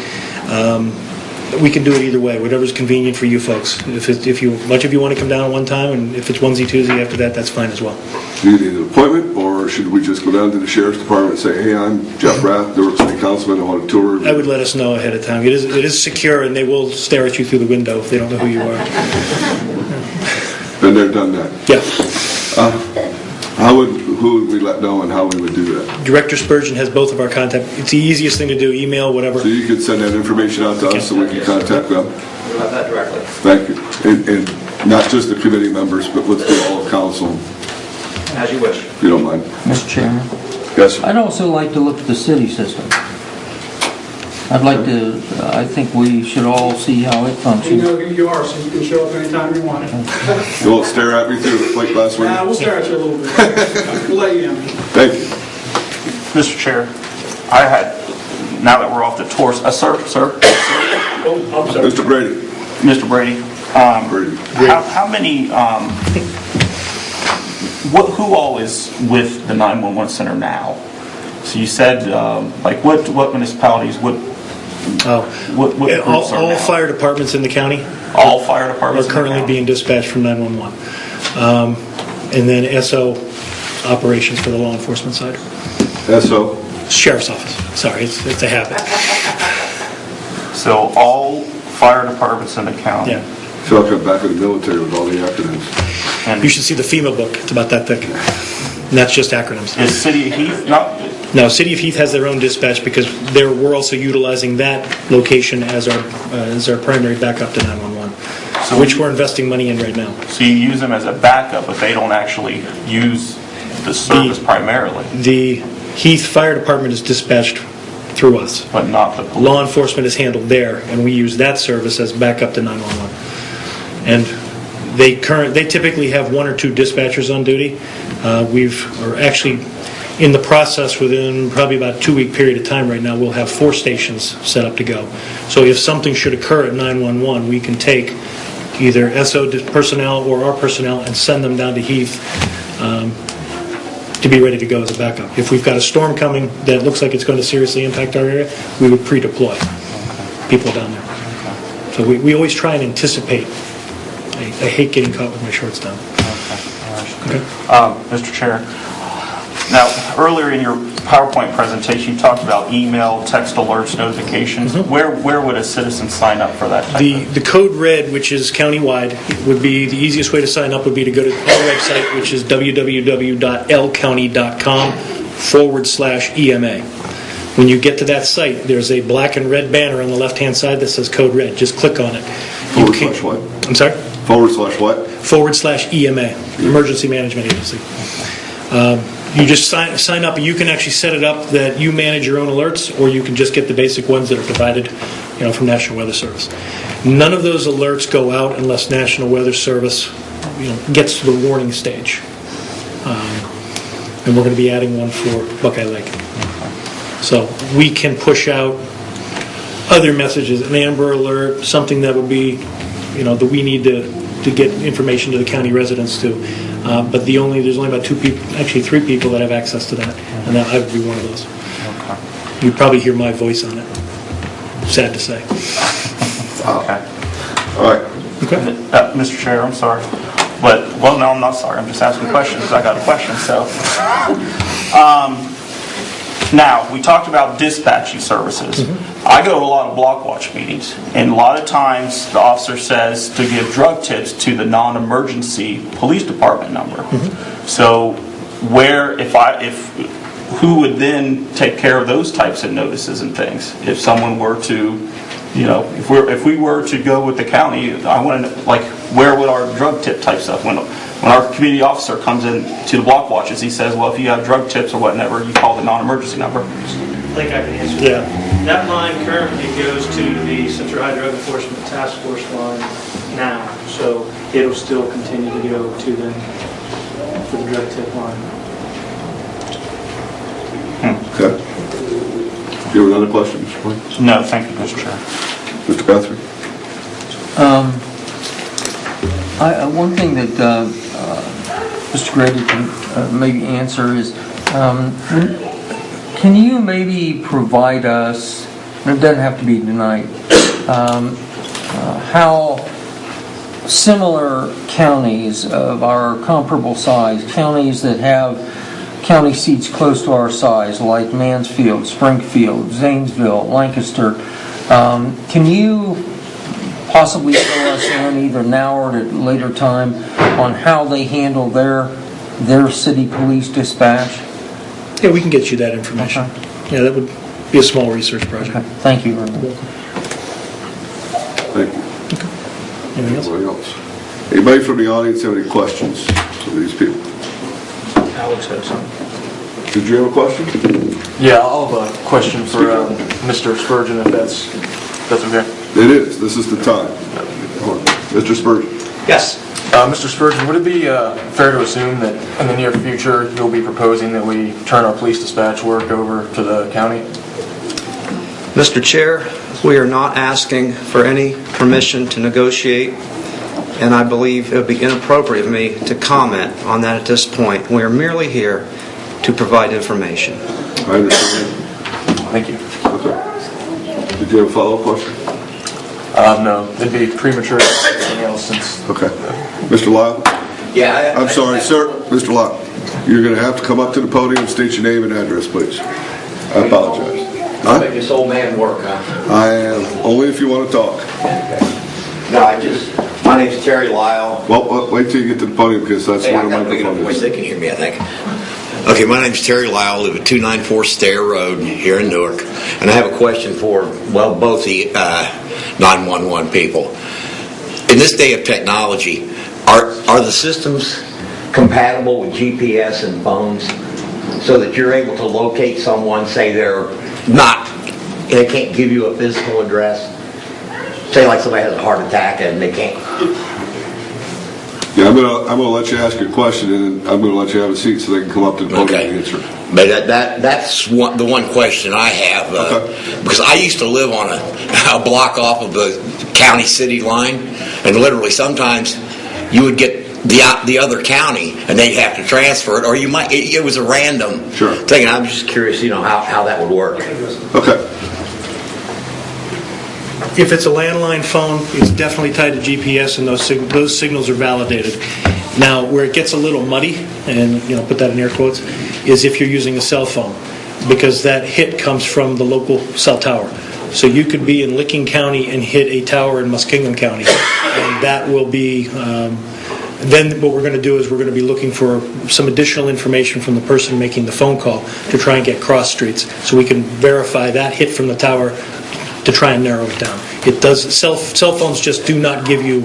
We can do it either way, whatever's convenient for you folks. If much of you want to come down at one time, and if it's onesie Tuesday after that, that's fine as well. Do you need an appointment, or should we just go down to the Sheriff's Department and say, hey, I'm Jeff Rath, Newark City Councilman, I want a tour? I would let us know ahead of time. It is secure, and they will stare at you through the window if they don't know who you are. Been there, done that. Yeah. Who would we let know and how we would do that? Director Spurgeon has both of our contact. It's the easiest thing to do, email, whatever. So you could send that information out to us so we can contact them? We'll have that directly. Thank you. And not just the committee members, but let's do all of council, As you wish. if you don't mind. Mr. Chairman? Yes, sir. I'd also like to look at the city system. I think we should all see how it functions. You know who you are, so you can show up anytime you want. You won't stare at me through the plate glass window? We'll stare at you a little bit. We'll let you in. Thank you. Mr. Chair, now that we're off the tour, sir? Oh, I'm sorry. Mr. Brady. Mr. Brady, how many, who all is with the 911 center now? So you said, what municipalities, What groups are All now? fire departments in the county All fire are departments in the currently county? being dispatched from 911. And then SO operations for the law enforcement side. SO? Sheriff's office. Sorry, it's a habit. So all fire departments in the county? Yeah. I feel like I'm back in the military with all the acronyms. And You should see the FEMA book. It's about that thick. And that's just acronyms. is City of Heath not? No, City of Heath has their own dispatch because we're also utilizing that location as our primary backup to 911, which we're investing money in right now. So you use them as a backup, but they don't actually use the service primarily, The Heath Fire Department is dispatched through us. but not the police. Law enforcement is handled there, and we use that service as backup to 911. And they typically have one or two dispatchers on duty. We're actually in the process within probably about a 2-week period of time right now. We'll have 4 stations set up to go. So if something should occur at 911, we can take either SO personnel or our personnel and send them down to Heath to be ready to go as a backup. If we've got a storm coming that looks like it's going to seriously impact our area, we would pre-deploy people down there. So we always try and anticipate. I hate getting caught with my shorts down. Okay. Mr. Chair, now earlier in your PowerPoint presentation, you talked about email, text alerts, notifications. Where would a citizen sign up for that type of? The code red, which is countywide, would be the easiest way to sign up would be to go to our website, which is www.lcounty.com/EMA. When you get to that site, there's a black and red banner on the left-hand side that says code red. Just click on it. / what? I'm sorry? / what? /EMA, Emergency Management Agency. You just sign up, and you can actually set it up that you manage your own alerts, or you can just get the basic ones that are provided, from National Weather Service. None of those alerts go out unless National Weather Service, gets to the warning stage. And we're going to be adding one for Buckeye Lake. So we can push out other messages, an Amber Alert, something that would be, that we need to get information to the county residents to. But there's only about 2 people, actually 3 people that have access to that, and that I would be one of those. Okay. You'd probably hear my voice on it. Sad to say. Okay. All right. Okay. Mr. Chair, I'm sorry. No, I'm not sorry. I'm just asking questions because I got a question. So, now, we talked about dispatching services. I go to a lot of block watch meetings, and a lot of times the officer says to give drug tips to the non-emergency police department number. So, who would then take care of those types of notices and things? If someone were to, if we were to go with the county, I want to know, where would our drug tip type stuff? When our community officer comes in to the block watches, he says, well, if you have drug tips or whatever, you call the non-emergency number. I think I can answer that. That line currently goes to the Central High Drug Enforcement Task Force line now, so it'll still continue to go to them for the drug tip line. Okay. Do you have another question, Mr. Point? No, thank you, Mr. Chair. Mr. Guthrie? One thing that Mr. Grady can maybe answer is, can you maybe provide us, and it doesn't have to be tonight, how similar counties of our comparable size, counties that have county seats close to our size, like Mansfield, Springfield, Zanesville, Lancaster, can you possibly fill us in either now or at a later time on how they handle their city police dispatch? Yeah, we can get you that information. Okay. Yeah, that would be a small research project. Okay. Thank you very much. Thank you. Anything else? Anybody else? Anybody from the audience have any questions for these people? Alex had something. Did you have a question? Yeah, I'll have a question for Mr. Spurgeon, if that's okay. It is. This is the time. Mr. Spurgeon. Yes. Mr. Spurgeon, would it be fair to assume that in the near future you'll be proposing that we turn our police dispatch work over to the county? Mr. Chair, we are not asking for any permission to negotiate, and I believe it would be inappropriate of me to comment on that at this point. We are merely here to provide information. I understand. Thank you. Okay. Did you have a follow-up question? No, it'd be premature to say anything else since... Okay. Mr. Lyle? Yeah, I'm sorry, sir. Mr. Lyle, you're going to have to come up to the podium and state your name and address, please. I apologize. Huh? Make this old man work, huh? I am. Only if you want to talk. No, my name's Terry Lyle. Well, wait till you get to the podium because that's where the microphone is. They can hear me, I think. Okay, my name's Terry Lyle. I live at 294 Stair Road here in Newark. And I have a question for, both the 911 people. In this day of technology, are the systems compatible with GPS and phones so that you're able to locate someone, say they can't give you a physical address? Say like somebody has a heart attack and they can't. Yeah, I'm gonna let you ask your question, and then I'm gonna let you have a seat so they can come up to the podium and answer. But that's the one question I have, because I used to live on a block off of the county-city line, and literally sometimes you would get the other county, and they'd have to transfer it, or you might. It was a random thing. And I'm just curious, how that would work. Okay. If it's a landline phone, it's definitely tied to GPS, and those signals are validated. Now, where it gets a little muddy, and put that in air quotes, is if you're using a cell phone, because that hit comes from the local cell tower. So you could be in Licking County and hit a tower in Muskingum County, and that will be. Then what we're going to do is we're going to be looking for some additional information from the person making the phone call to try and get cross streets, so we can verify that hit from the tower to try and narrow it down. It does. Cell phones just do not give you,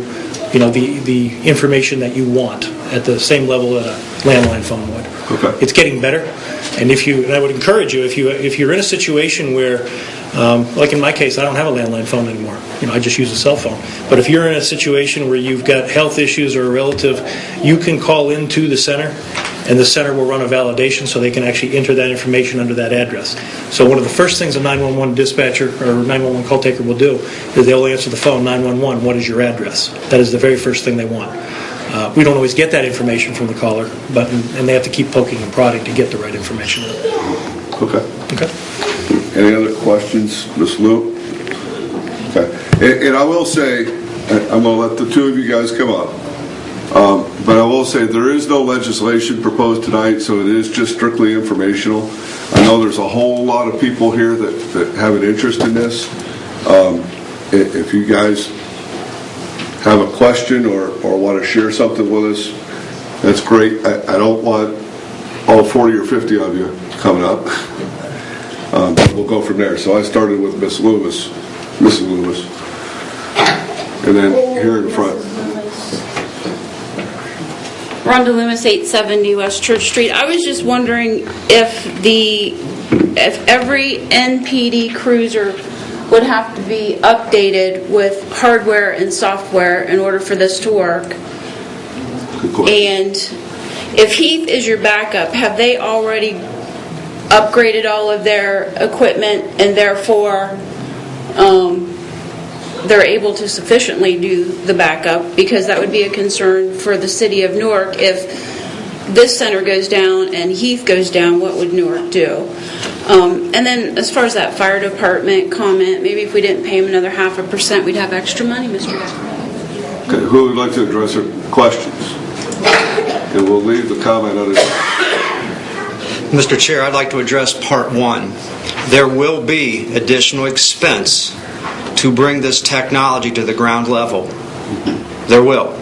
the information that you want at the same level that a landline phone would. Okay. It's getting better, and I would encourage you if you're in a situation where, like in my case, I don't have a landline phone anymore. I just use a cell phone. But if you're in a situation where you've got health issues or a relative, you can call into the center, and the center will run a validation so they can actually enter that information under that address. So one of the first things a 911 dispatcher or 911 call taker will do is they'll answer the phone, 911, what is your address? That is the very first thing they want. We don't always get that information from the caller, and they have to keep poking and prodding to get the right information. Okay. Okay. Any other questions, Ms. Lou? Okay. And I will say, I'm going to let the two of you guys come up. But I will say there is no legislation proposed tonight, so it is just strictly informational. I know there's a whole lot of people here that have an interest in this. If you guys have a question or want to share something with us, that's great. I don't want all 40 or 50 of you coming up. But we'll go from there. So I started with Mrs. Loomis, and then here in the front. Rhonda Loomis, 870 West Church Street. I was just wondering if every NPD cruiser would have to be updated with hardware and software in order for this to work. Good question. And if Heath is your backup, have they already upgraded all of their equipment and therefore they're able to sufficiently do the backup? Because that would be a concern for the city of Newark. If this center goes down and Heath goes down, what would Newark do? And then as far as that fire department comment, maybe if we didn't pay them another 0.5%, we'd have extra money, Mr. Gaffney. Okay, who would like to address our questions? And we'll leave the comment on it. Mr. Chair, I'd like to address part one. There will be additional expense to bring this technology to the ground level. There will.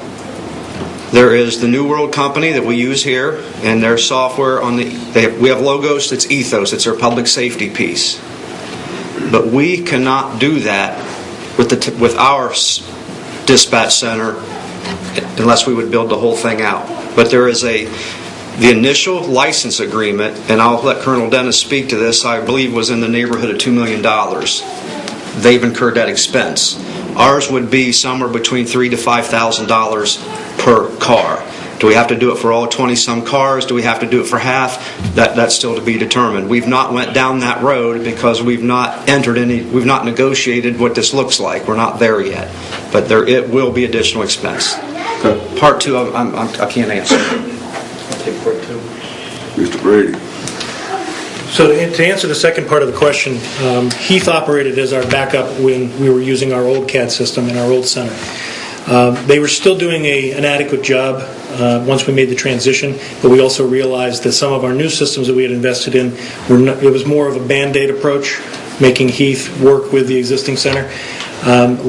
There is the New World company that we use here, and their software we have Logos, it's Ethos, it's our public safety piece. But we cannot do that with our dispatch center unless we would build the whole thing out. But there is the initial license agreement, and I'll let Colonel Dennis speak to this, I believe was in the neighborhood of $2 million. They've incurred that expense. Ours would be somewhere between $3,000 to $5,000 per car. Do we have to do it for all 20-some cars? Do we have to do it for half? That's still to be determined. We've not went down that road because we've not negotiated what this looks like. We're not there yet. But it will be additional expense. Okay. Part two, I can't answer. Mr. Brady. So to answer the second part of the question, Heath operated as our backup when we were using our old CAD system in our old center. They were still doing an adequate job once we made the transition, but we also realized that some of our new systems that we had invested in, it was more of a Band-Aid approach, making Heath work with the existing center.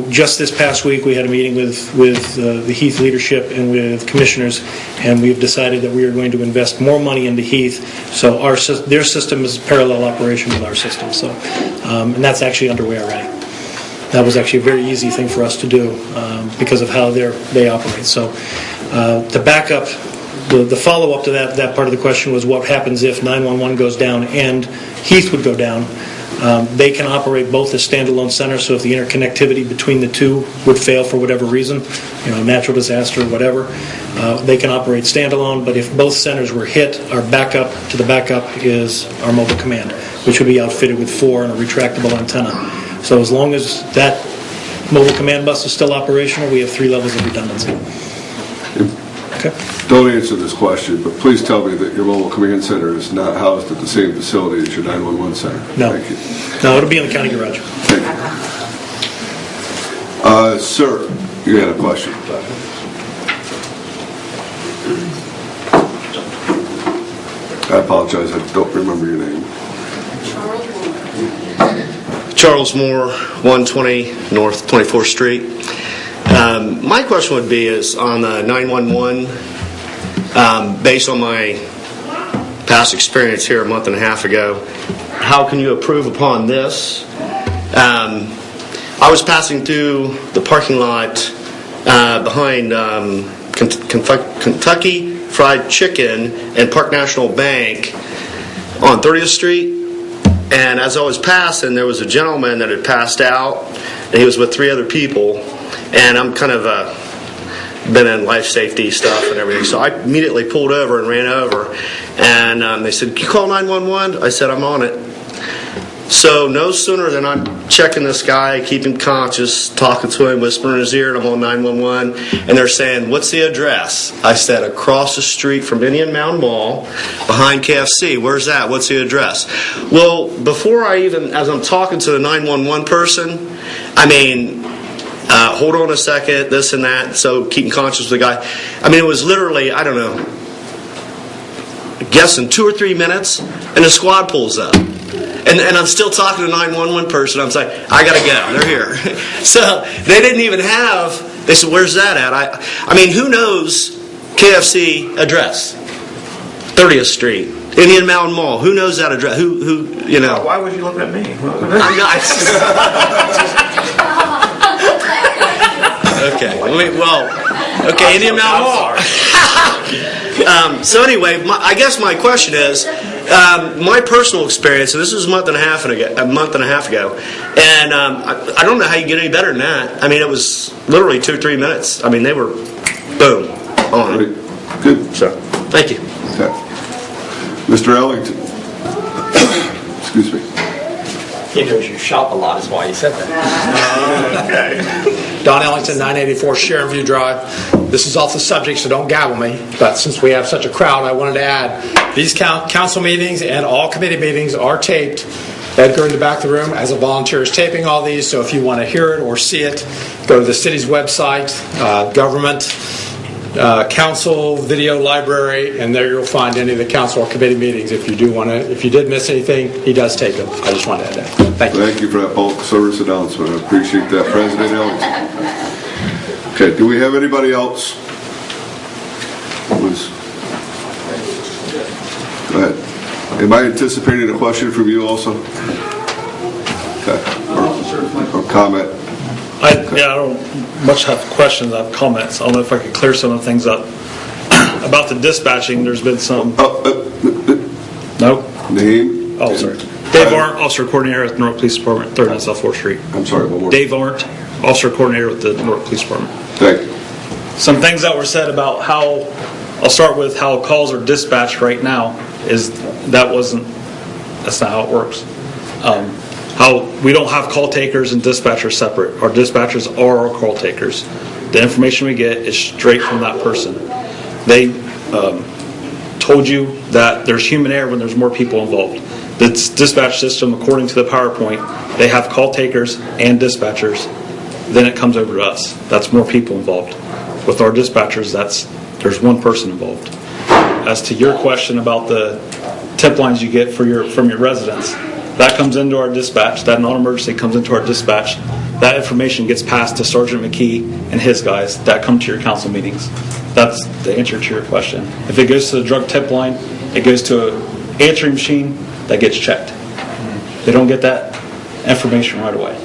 Just this past week, we had a meeting with the Heath leadership and with commissioners, and we've decided that we are going to invest more money into Heath. So their system is parallel operation with our system. So, and that's actually underway already. That was actually a very easy thing for us to do because of how they operate. So, the backup, the follow-up to that part of the question was what happens if 911 goes down and Heath would go down. They can operate both as standalone centers, so if the interconnectivity between the two would fail for whatever reason, natural disaster or whatever, they can operate standalone, but if both centers were hit, our backup to the backup is our mobile command, which would be outfitted with 4 and a retractable antenna. So as long as that mobile command bus is still operational, we have 3 levels of redundancy. Okay. Don't answer this question, but please tell me that your mobile command center is not housed at the same facility as your 911 center. No. Thank you. No, it'll be in the county garage. Thank you. Sir, you had a question. I apologize, I don't remember your name. Charles Moore, 120 North 24th Street. My question would be is on the 911, based on my past experience here a month and a half ago, how can you approve upon this? I was passing through the parking lot behind Kentucky Fried Chicken and Park National Bank on 30th Street. And as I was passing, there was a gentleman that had passed out, and he was with 3 other people. And I'm kind of been in life safety stuff and everything, so I immediately pulled over and ran over. And they said, "Can you call 911?" I said, "I'm on it." So no sooner than I'm checking this guy, keep him conscious, talking to him, whispering in his ear, and I'm on 911, and they're saying, "What's the address?" I said, "Across the street from Indian Mound Mall, behind KFC." "Where's that? What's the address?" Well, before as I'm talking to the 911 person, hold on a second, this and that, so keeping conscious of the guy. It was literally, I don't know, I guess in 2 or 3 minutes, and the squad pulls up. And I'm still talking to a 911 person. I'm saying, "I gotta go, they're here." So they didn't even they said, "Where's that at?" Who knows KFC address? 30th Street, Indian Mountain Mall. Who knows that address? Who Why was you looking at me? I'm not. Okay. Okay, Indian Mountain Mall. So anyway, I guess my question is, my personal experience, and this was a month and a half ago, and I don't know how you get any better than that. It was literally 2 or 3 minutes. They were, boom, on. Right. Good. So, thank you. Okay. Mr. Ellington. Excuse me. He knows you shop a lot, is why he said that. Okay. Don Ellington, 984 Sharon View Drive. This is off the subject, so don't gavel me. But since we have such a crowd, I wanted to add, these council meetings and all committee meetings are taped. Edgar in the back of the room, as a volunteer, is taping all these, so if you want to hear it or see it, go to the city's website, government, council video library, and there you'll find any of the council or committee meetings. If you did miss anything, he does tape them. I just wanted to add that. Thank you. Thank you for that bulk service announcement. I appreciate that, President Ellington. Okay, do we have anybody else? Go ahead. Am I anticipating a question from you also? Okay. Or comment? I don't much have questions. I have comments. I don't know if I could clear some of the things up. About the dispatching, there's been some... No? Name? Oh, sorry. Dave Arndt, Officer Coordinator at the Newark Police Department, 3rd and South 4th Street. I'm sorry, one more. Dave Arndt, Officer Coordinator with the Newark Police Department. Thank you. Some things that were said about how... I'll start with how calls are dispatched right now. That's not how it works. How we don't have call takers and dispatchers separate. Our dispatchers are our call takers. The information we get is straight from that person. They told you that there's human error when there's more people involved. The dispatch system, according to the PowerPoint, they have call takers and dispatchers. Then it comes over to us. That's more people involved. With our dispatchers, there's one person involved. As to your question about the tip lines you get from your residents, that comes into our dispatch. That non-emergency comes into our dispatch. That information gets passed to Sergeant McKee and his guys that come to your council meetings. That's the answer to your question. If it goes to the drug tip line, it goes to an answering machine that gets checked. They don't get that information right away.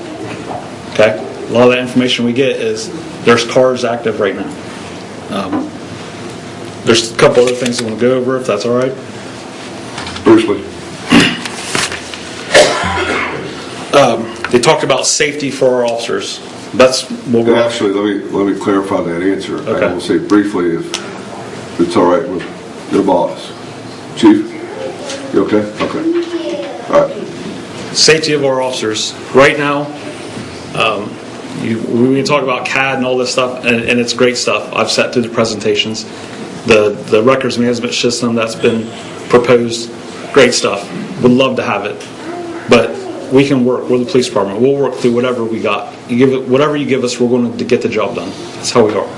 Okay? A lot of that information we get is there's cars active right now. There's a couple other things I want to go over, if that's all right. Briefly. They talked about safety for our officers. That's what we're actually. Let me clarify that answer. Okay. I will say briefly, if it's all right with your boss, Chief. You okay? Okay. All right. Safety of our officers. Right now, we can talk about CAD and all this stuff, and it's great stuff. I've sat through the presentations. The records management system that's been proposed, great stuff. Would love to have it, but we can work. We're the police department. We'll work through whatever we got. Whatever you give us, we're going to get the job done. That's how we are.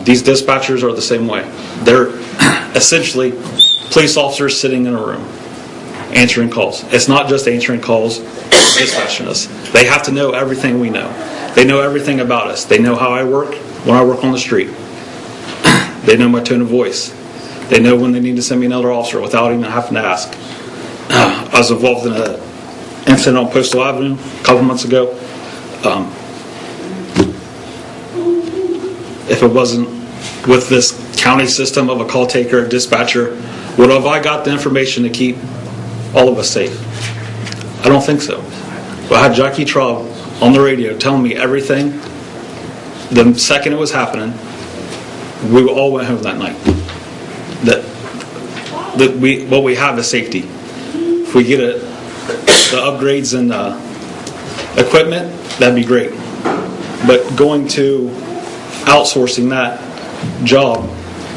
These dispatchers are the same way. They're essentially police officers sitting in a room answering calls. It's not just answering calls, dispatching us. They have to know everything we know. They know everything about us. They know how I work when I work on the street. They know my tone of voice. They know when they need to send me another officer without even having to ask. I was involved in an incident on Postal Avenue a couple months ago. If it wasn't with this county system of a call taker, a dispatcher, would have I got the information to keep all of us safe? I don't think so. But I had Jackie Traub on the radio telling me everything. The second it was happening, we all went home that night. What we have is safety. If we get the upgrades and equipment, that'd be great. But going to outsourcing that job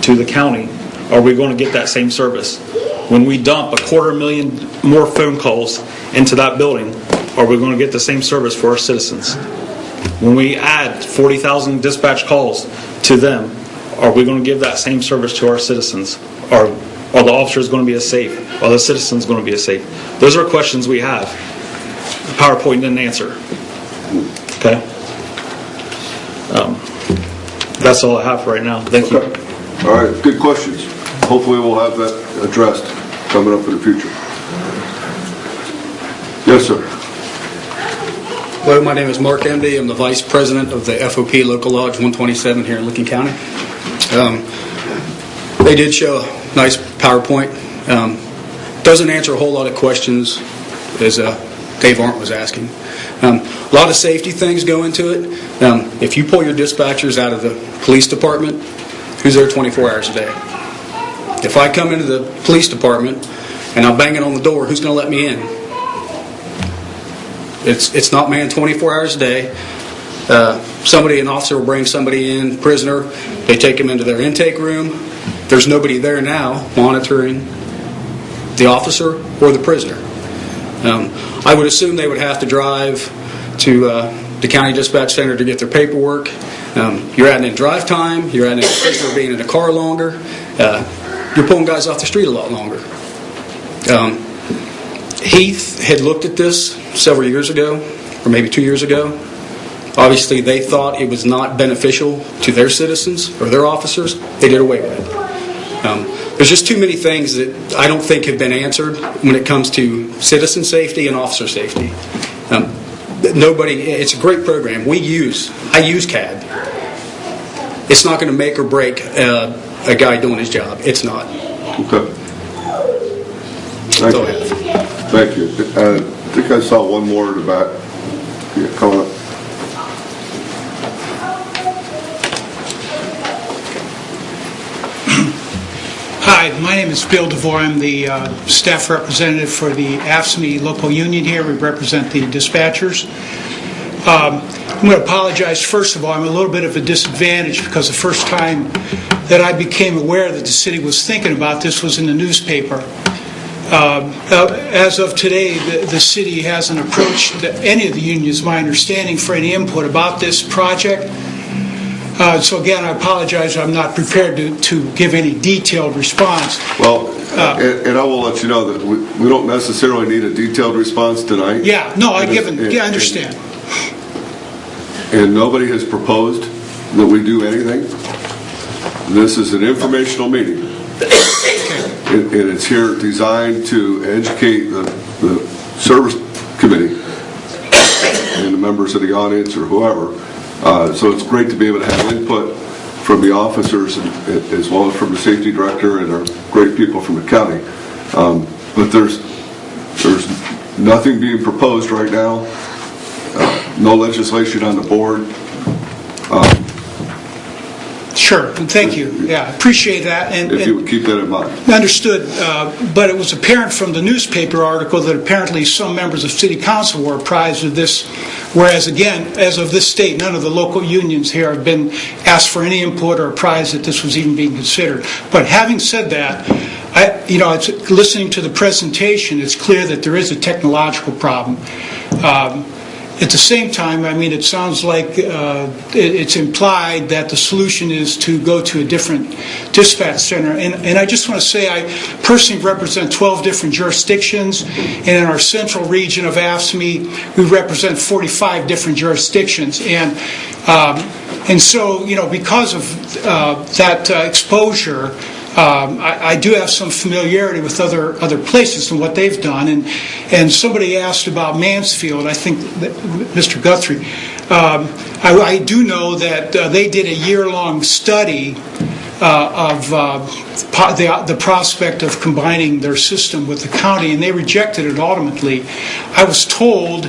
to the county, are we going to get that same service? When we dump 250,000 more phone calls into that building, are we going to get the same service for our citizens? When we add 40,000 dispatch calls to them, are we going to give that same service to our citizens? Are the officers going to be as safe? Are the citizens going to be as safe? Those are questions we have. The PowerPoint didn't answer. Okay? That's all I have for right now. Thank you. All right, good questions. Hopefully we'll have that addressed coming up in the future. Yes, sir. Hello, my name is Mark Emdy. I'm the Vice President of the FOP Local Lodge 127 here in Licking County. They did show a nice PowerPoint. Doesn't answer a whole lot of questions, as Dave Arndt was asking. A lot of safety things go into it. If you pull your dispatchers out of the police department, who's there 24 hours a day? If I come into the police department and I'm banging on the door, who's going to let me in? It's not manned 24 hours a day. An officer will bring somebody in, prisoner. They take him into their intake room. There's nobody there now monitoring the officer or the prisoner. I would assume they would have to drive to the county dispatch center to get their paperwork. You're adding in drive time. You're adding in the prisoner being in the car longer. You're pulling guys off the street a lot longer. Heath had looked at this several years ago, or maybe 2 years ago. Obviously, they thought it was not beneficial to their citizens or their officers. They did away with it. There's just too many things that I don't think have been answered when it comes to citizen safety and officer safety. It's a great program. I use CAD. It's not going to make or break a guy doing his job. It's not. Okay. Thank you. I think I saw one more in the back. Yeah, coming up. Hi, my name is Bill DeVore. I'm the staff representative for the AFSCME local union here. We represent the dispatchers. I'm going to apologize. First of all, I'm a little bit of a disadvantage because the first time that I became aware that the city was thinking about this was in the newspaper. As of today, the city hasn't approached any of the unions, my understanding, for any input about this project. So again, I apologize, I'm not prepared to give any detailed response. Well, and I will let you know that we don't necessarily need a detailed response tonight. Yeah, no, I understand. And nobody has proposed that we do anything. This is an informational meeting. And it's here designed to educate the service committee and the members of the audience or whoever. So it's great to be able to have input from the officers as well as from the safety director and our great people from the county. But there's nothing being proposed right now. No legislation on the board. Sure, and thank you. Yeah, appreciate that. And if you would keep that in mind. Understood, but it was apparent from the newspaper article that apparently some members of City Council were apprised of this, whereas again, as of this date, none of the local unions here have been asked for any input or apprised that this was even being considered. But having said that, listening to the presentation, it's clear that there is a technological problem. At the same time, I mean, it sounds like it's implied that the solution is to go to a different dispatch center. And I just want to say I personally represent 12 different jurisdictions, and in our central region of AFSCME, we represent 45 different jurisdictions. And so, because of that exposure, I do have some familiarity with other places and what they've done. And somebody asked about Mansfield, I think Mr. Guthrie. I do know that they did a year-long study of the prospect of combining their system with the county, and they rejected it ultimately. I was told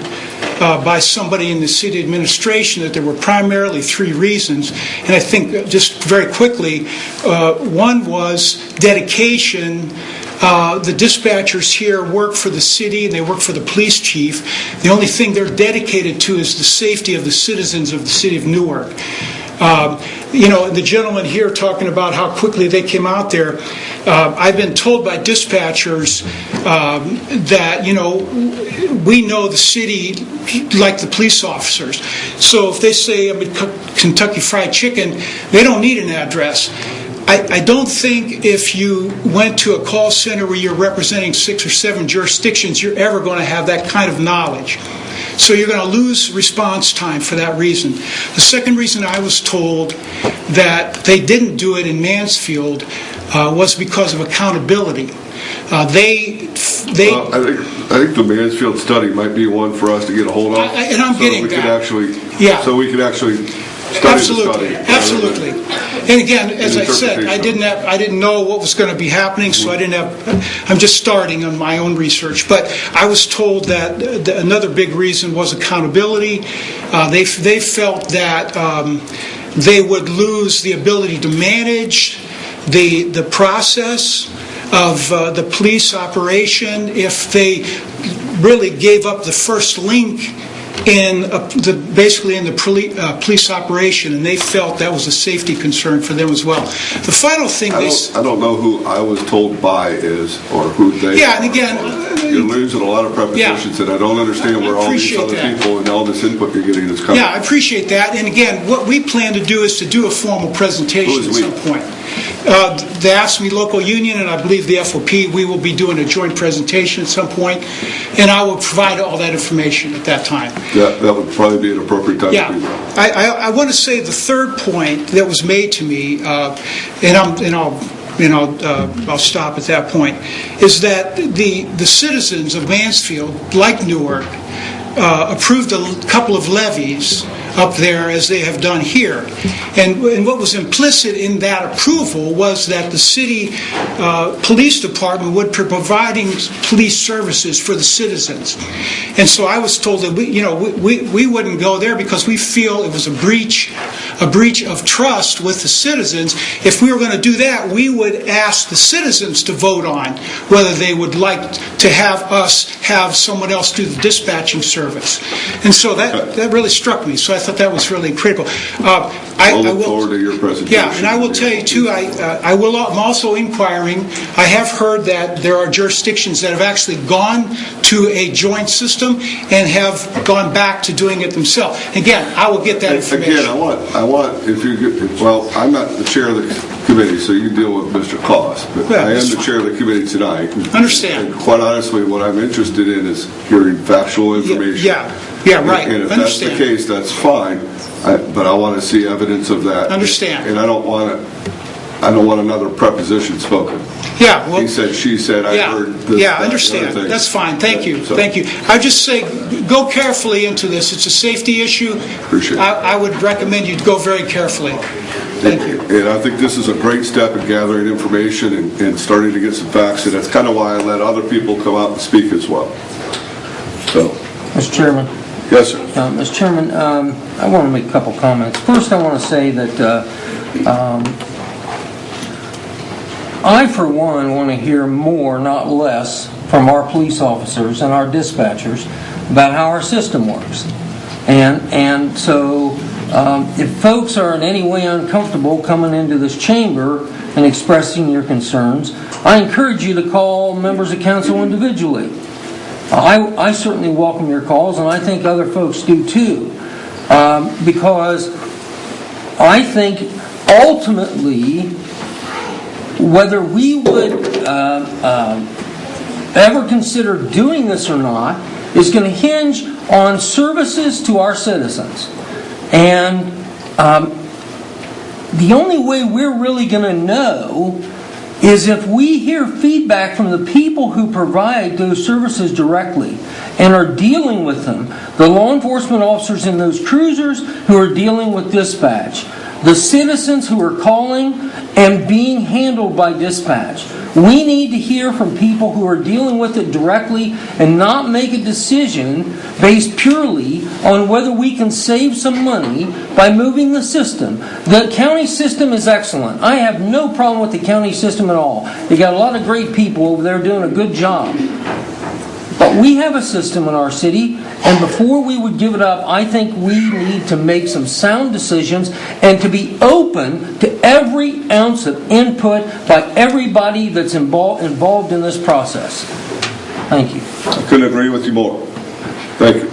by somebody in the city administration that there were primarily three reasons, and I think just very quickly, one was dedication. The dispatchers here work for the city and they work for the police chief. The only thing they're dedicated to is the safety of the citizens of the city of Newark. The gentleman here talking about how quickly they came out there, I've been told by dispatchers that, we know the city like the police officers. So if they say I'm at Kentucky Fried Chicken, they don't need an address. I don't think if you went to a call center where you're representing 6 or 7 jurisdictions, you're ever going to have that kind of knowledge. So you're going to lose response time for that reason. The second reason I was told that they didn't do it in Mansfield was because of accountability. I think the Mansfield study might be one for us to get a hold of. And I'm getting that. So we could actually study the study. Absolutely. And again, as I said, I didn't know what was going to be happening, so I'm just starting on my own research. But I was told that another big reason was accountability. They felt that they would lose the ability to manage the process of the police operation if they really gave up the first link in the police operation, and they felt that was a safety concern for them as well. The final thing I don't know who I was told by is, or who they. Yeah, and again, you're losing a lot of prepositions, and I don't understand where all these other people and all this input you're getting is coming. Yeah, I appreciate that. And again, what we plan to do is to do a formal presentation at some point. The AFSCME local union and I believe the FOP, we will be doing a joint presentation at some point, and I will provide all that information at that time. That would probably be an appropriate time to do that. I want to say the third point that was made to me, I'll stop at that point, is that the citizens of Mansfield, like Newark, approved a couple of levies up there as they have done here. And what was implicit in that approval was that the city police department would be providing police services for the citizens. And so I was told that we wouldn't go there because we feel it was a breach of trust with the citizens. If we were going to do that, we would ask the citizens to vote on whether they would like to have us have someone else do the dispatching service. And so that really struck me. So I thought thought that was really critical. I'll look forward to your presentation. Yeah, and I will tell you too, I'm also inquiring, I have heard that there are jurisdictions that have actually gone to a joint system and have gone back to doing it themselves. Again, I will get that information. Again, I want, if you could, well, I'm not the chair of the committee, so you deal with Mr. Cost, but I am the chair of the committee tonight. Understand. And quite honestly, what I'm interested in is hearing factual information. Yeah, right. And if Understand. that's the case, that's fine, but I want to see evidence of that. Understand. And I don't want another preposition spoken. Yeah, well, he said, she said, I heard this. Yeah, I that, understand. the other That's fine. Thank you. So- Thank you. I just say, go carefully into this. It's a safety issue. Appreciate it. I would recommend you go very carefully. Thank you. And I think this is a great step in gathering information and starting to get some facts, and that's kind of why I let other people come out and speak as well. So, Mr. Chairman. yes, sir. Mr. Chairman, I want to make a couple comments. First, I want to say that I, for one, want to hear more, not less, from our police officers and our dispatchers about how our system works. And so if folks are in any way uncomfortable coming into this chamber and expressing your concerns, I encourage you to call members of council individually. I certainly welcome your calls, and I think other folks do too, because I think ultimately, whether we would ever consider doing this or not is going to hinge on services to our citizens. And the only way we're really going to know is if we hear feedback from the people who provide those services directly and are dealing with them, the law enforcement officers in those cruisers who are dealing with dispatch, the citizens who are calling and being handled by dispatch. We need to hear from people who are dealing with it directly and not make a decision based purely on whether we can save some money by moving the system. The county system is excellent. I have no problem with the county system at all. They got a lot of great people over there doing a good job. But we have a system in our city, and before we would give it up, I think we need to make some sound decisions and to be open to every ounce of input by everybody that's involved in this process. Thank you. I couldn't agree with you more. Thank you.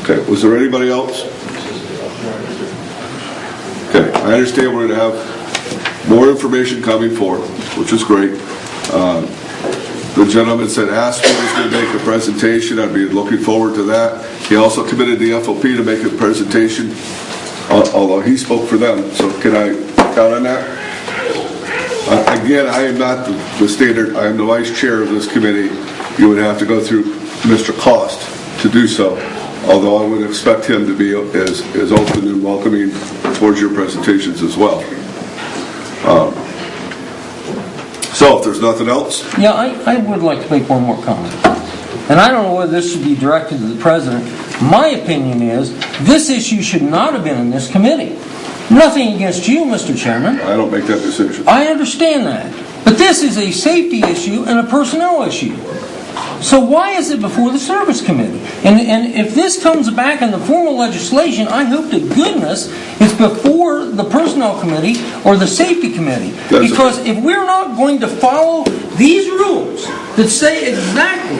Okay, was there anybody else? Okay, I understand we're going to have more information coming forth, which is great. The gentleman said Aspen was going to make a presentation. I'd be looking forward to that. He also committed the FOP to make a presentation, although he spoke for them. So can I count on that? Again, I am not the standard. I am the vice chair of this committee. You would have to go through Mr. Cost to do so, although I would expect him to be as open and welcoming towards your presentations as well. So, if there's nothing else? Yeah, I would like to make one more comment. And I don't know whether this should be directed to the President. My opinion is this issue should not have been in this committee. Nothing against you, Mr. Chairman. I don't make that decision. I understand that. But this is a safety issue and a personnel issue. So why is it before the Service Committee? And if this comes back in the formal legislation, I hope to goodness it's before the Personnel Committee or the Safety Committee. Because if we're not going to follow these rules that say exactly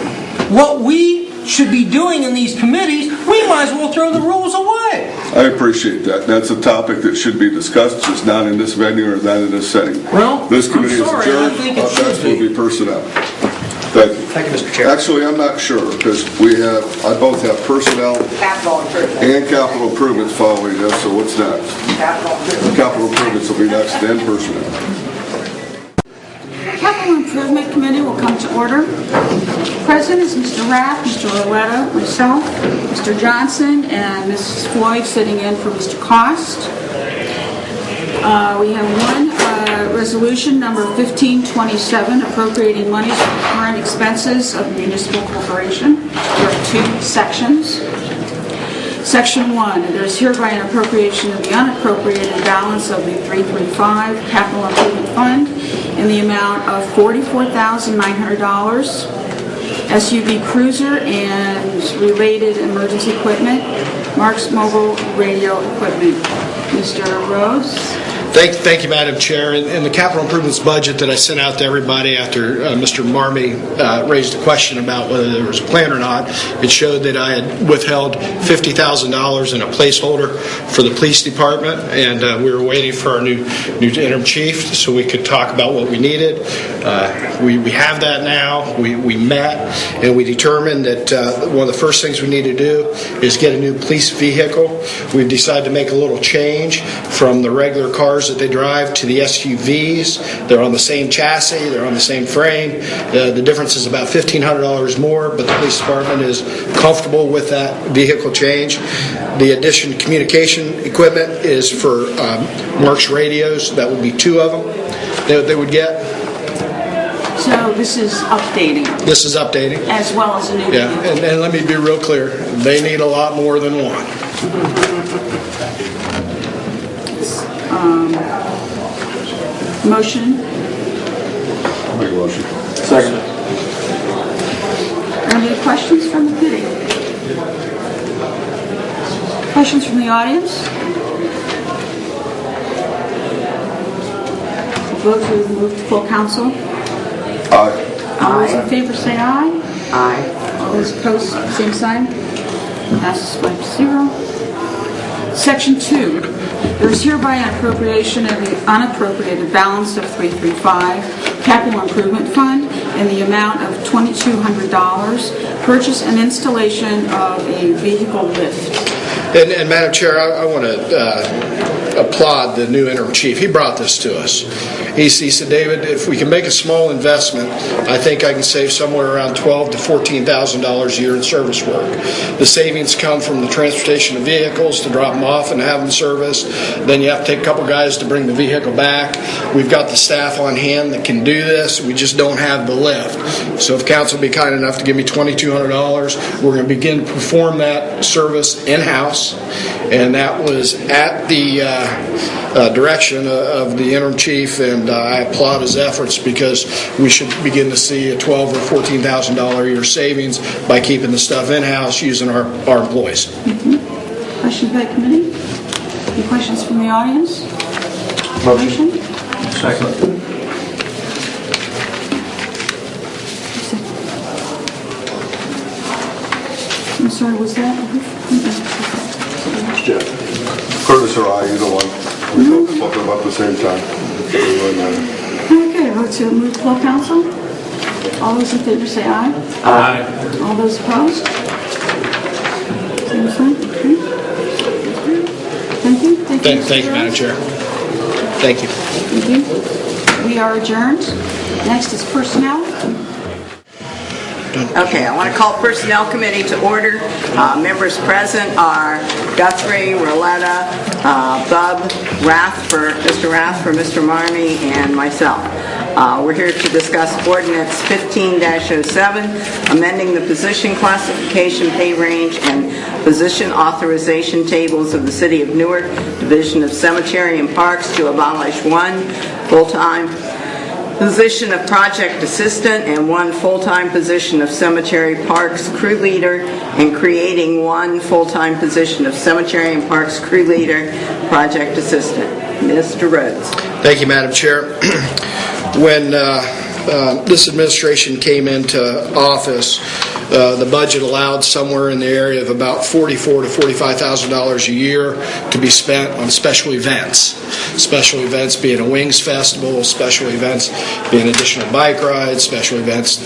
what we should be doing in these committees, we might as well throw the rules away. I appreciate that. That's a topic that should be discussed, just not in this venue or not in this setting. Well, this committee is adjourned. I think it should Next will be personnel. Thank you. Thank you, Mr. Chair. Actually, I'm not sure, because I both have personnel and capital improvements following this, so what's next? Capital improvements will be next, then personnel. Capital Improvement Committee will come to order. President is Mr. Rapp, Mr. Loretta, myself, Mr. Johnson, and Mrs. Floyd sitting in for Mr. Cost. We have one resolution, number 1527, appropriating monies for the current expenses of the municipal corporation. There are two sections. Section 1, there is hereby an appropriation of the unappropriated balance of the 335 Capital Improvement Fund in the amount of $44,900 SUV cruiser and related emergency equipment, Mark's mobile radio equipment. Mr. Rhodes? Thank you, Madam Chair. In the capital improvements budget that I sent out to everybody after Mr. Marmee raised a question about whether there was a plan or not, it showed that I had withheld $50,000 in a placeholder for the police department, and we were waiting for our new interim chief so we could talk about what we needed. We have that now. We met, and we determined that one of the first things we need to do is get a new police vehicle. We've decided to make a little change from the regular cars that they drive to the SUVs. They're on the same chassis, they're on the same frame. The difference is about $1,500 more, but the police department is comfortable with that vehicle change. The addition to communication equipment is for Mark's radios. That would be 2 of them that they would get. So this is updating. This is updating. As well as a new Yeah, vehicle. and let me be real clear. They need a lot more than one. Motion? Make a motion. Second. Any questions from the committee? Questions from the audience? Vote to move to full council. Aye. All those in favor say aye. Aye. All those opposed, same sign. Passes 5-0. Section 2. There is hereby an appropriation of the unappropriated balance of 335 Capital Improvement Fund in the amount of $2,200, purchase and installation of a vehicle lift. And Madam Chair, I want to applaud the new interim chief. He brought this to us. He said, David, if we can make a small investment, I think I can save somewhere around $12,000 to $14,000 a year in service work. The savings come from the transportation of vehicles to drop them off and have them serviced. Then you have to take a couple guys to bring the vehicle back. We've got the staff on hand that can do this. We just don't have the lift. So if council would be kind enough to give me $2,200, we're going to begin to perform that service in-house. And that was at the direction of the interim chief, and I applaud his efforts because we should begin to see a $12,000 or $14,000 a year savings by keeping the stuff in-house using our employees. Mm-hmm. Questions by committee? Any questions from the audience? Motion. Second. I'm sorry, was that? Jeff. Curtis or I, either one. We're talking about the same time. Okay, vote to move to full council. All those in favor say aye. Aye. All those opposed? Same sign. Okay. Thank you. Thank you, Madam Chair. Thank you. Thank you. We are adjourned. Next is personnel. Okay, I want to call Personnel Committee to order. Members present are Guthrie, Roletta, Bub, Mr. Rath for Mr. Marmee, and myself. We're here to discuss Ordinance 15-07, amending the position classification, pay range, and position authorization tables of the City of Newark, Division of Cemetery and Parks to abolish 1 full-time position of project assistant and 1 full-time position of cemetery parks crew leader, and creating 1 full-time position of cemetery and parks crew leader, project assistant. Mr. Rhodes. Thank you, Madam Chair. When this administration came into office, the budget allowed somewhere in the area of about $44,000 to $45,000 a year to be spent on special events. Special events being a Wings Festival, special events being additional bike rides, special events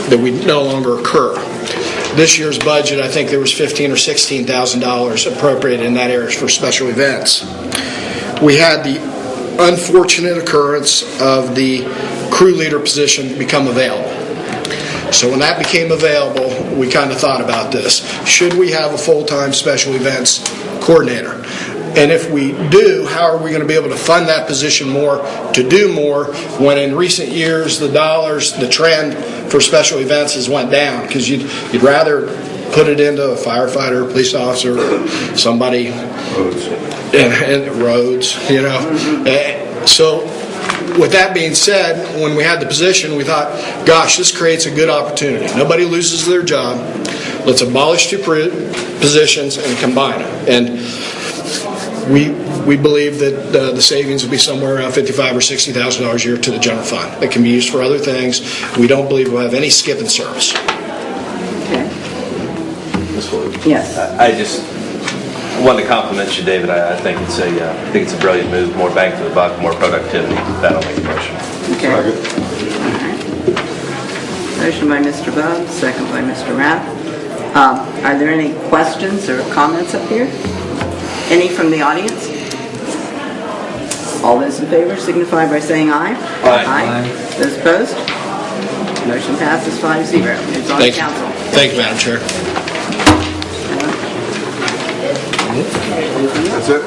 that would no longer occur. This year's budget, I think there was $15,000 or $16,000 appropriated in that area for special events. We had the unfortunate occurrence of the crew leader position become available. So when that became available, we kind of thought about this. Should we have a full-time special events coordinator? And if we do, how are we going to be able to fund that position more to do more when in recent years the trend for special events has went down? Because you'd rather put it into a firefighter, a police officer, or somebody in roads, you know. So with that being said, when we had the position, we thought, gosh, this creates a good opportunity. Nobody loses their job. Let's abolish 2 positions and combine them. And we believe that the savings will be somewhere around $55,000 or $60,000 a year to the general fund. That can be used for other things. We don't believe we'll have any skip in service. Yes. I just wanted to compliment you, David. I think it's a brilliant move. More bang for the buck, more productivity. That'll make a motion. Okay. All right. Motion by Mr. Bub, second by Mr. Rath. Are there any questions or comments up here? Any from the audience? All those in favor signify by saying aye. Aye. Those opposed? Motion passes 5-0. It's on Thank you. council. Thank you, Madam Chair. That's it?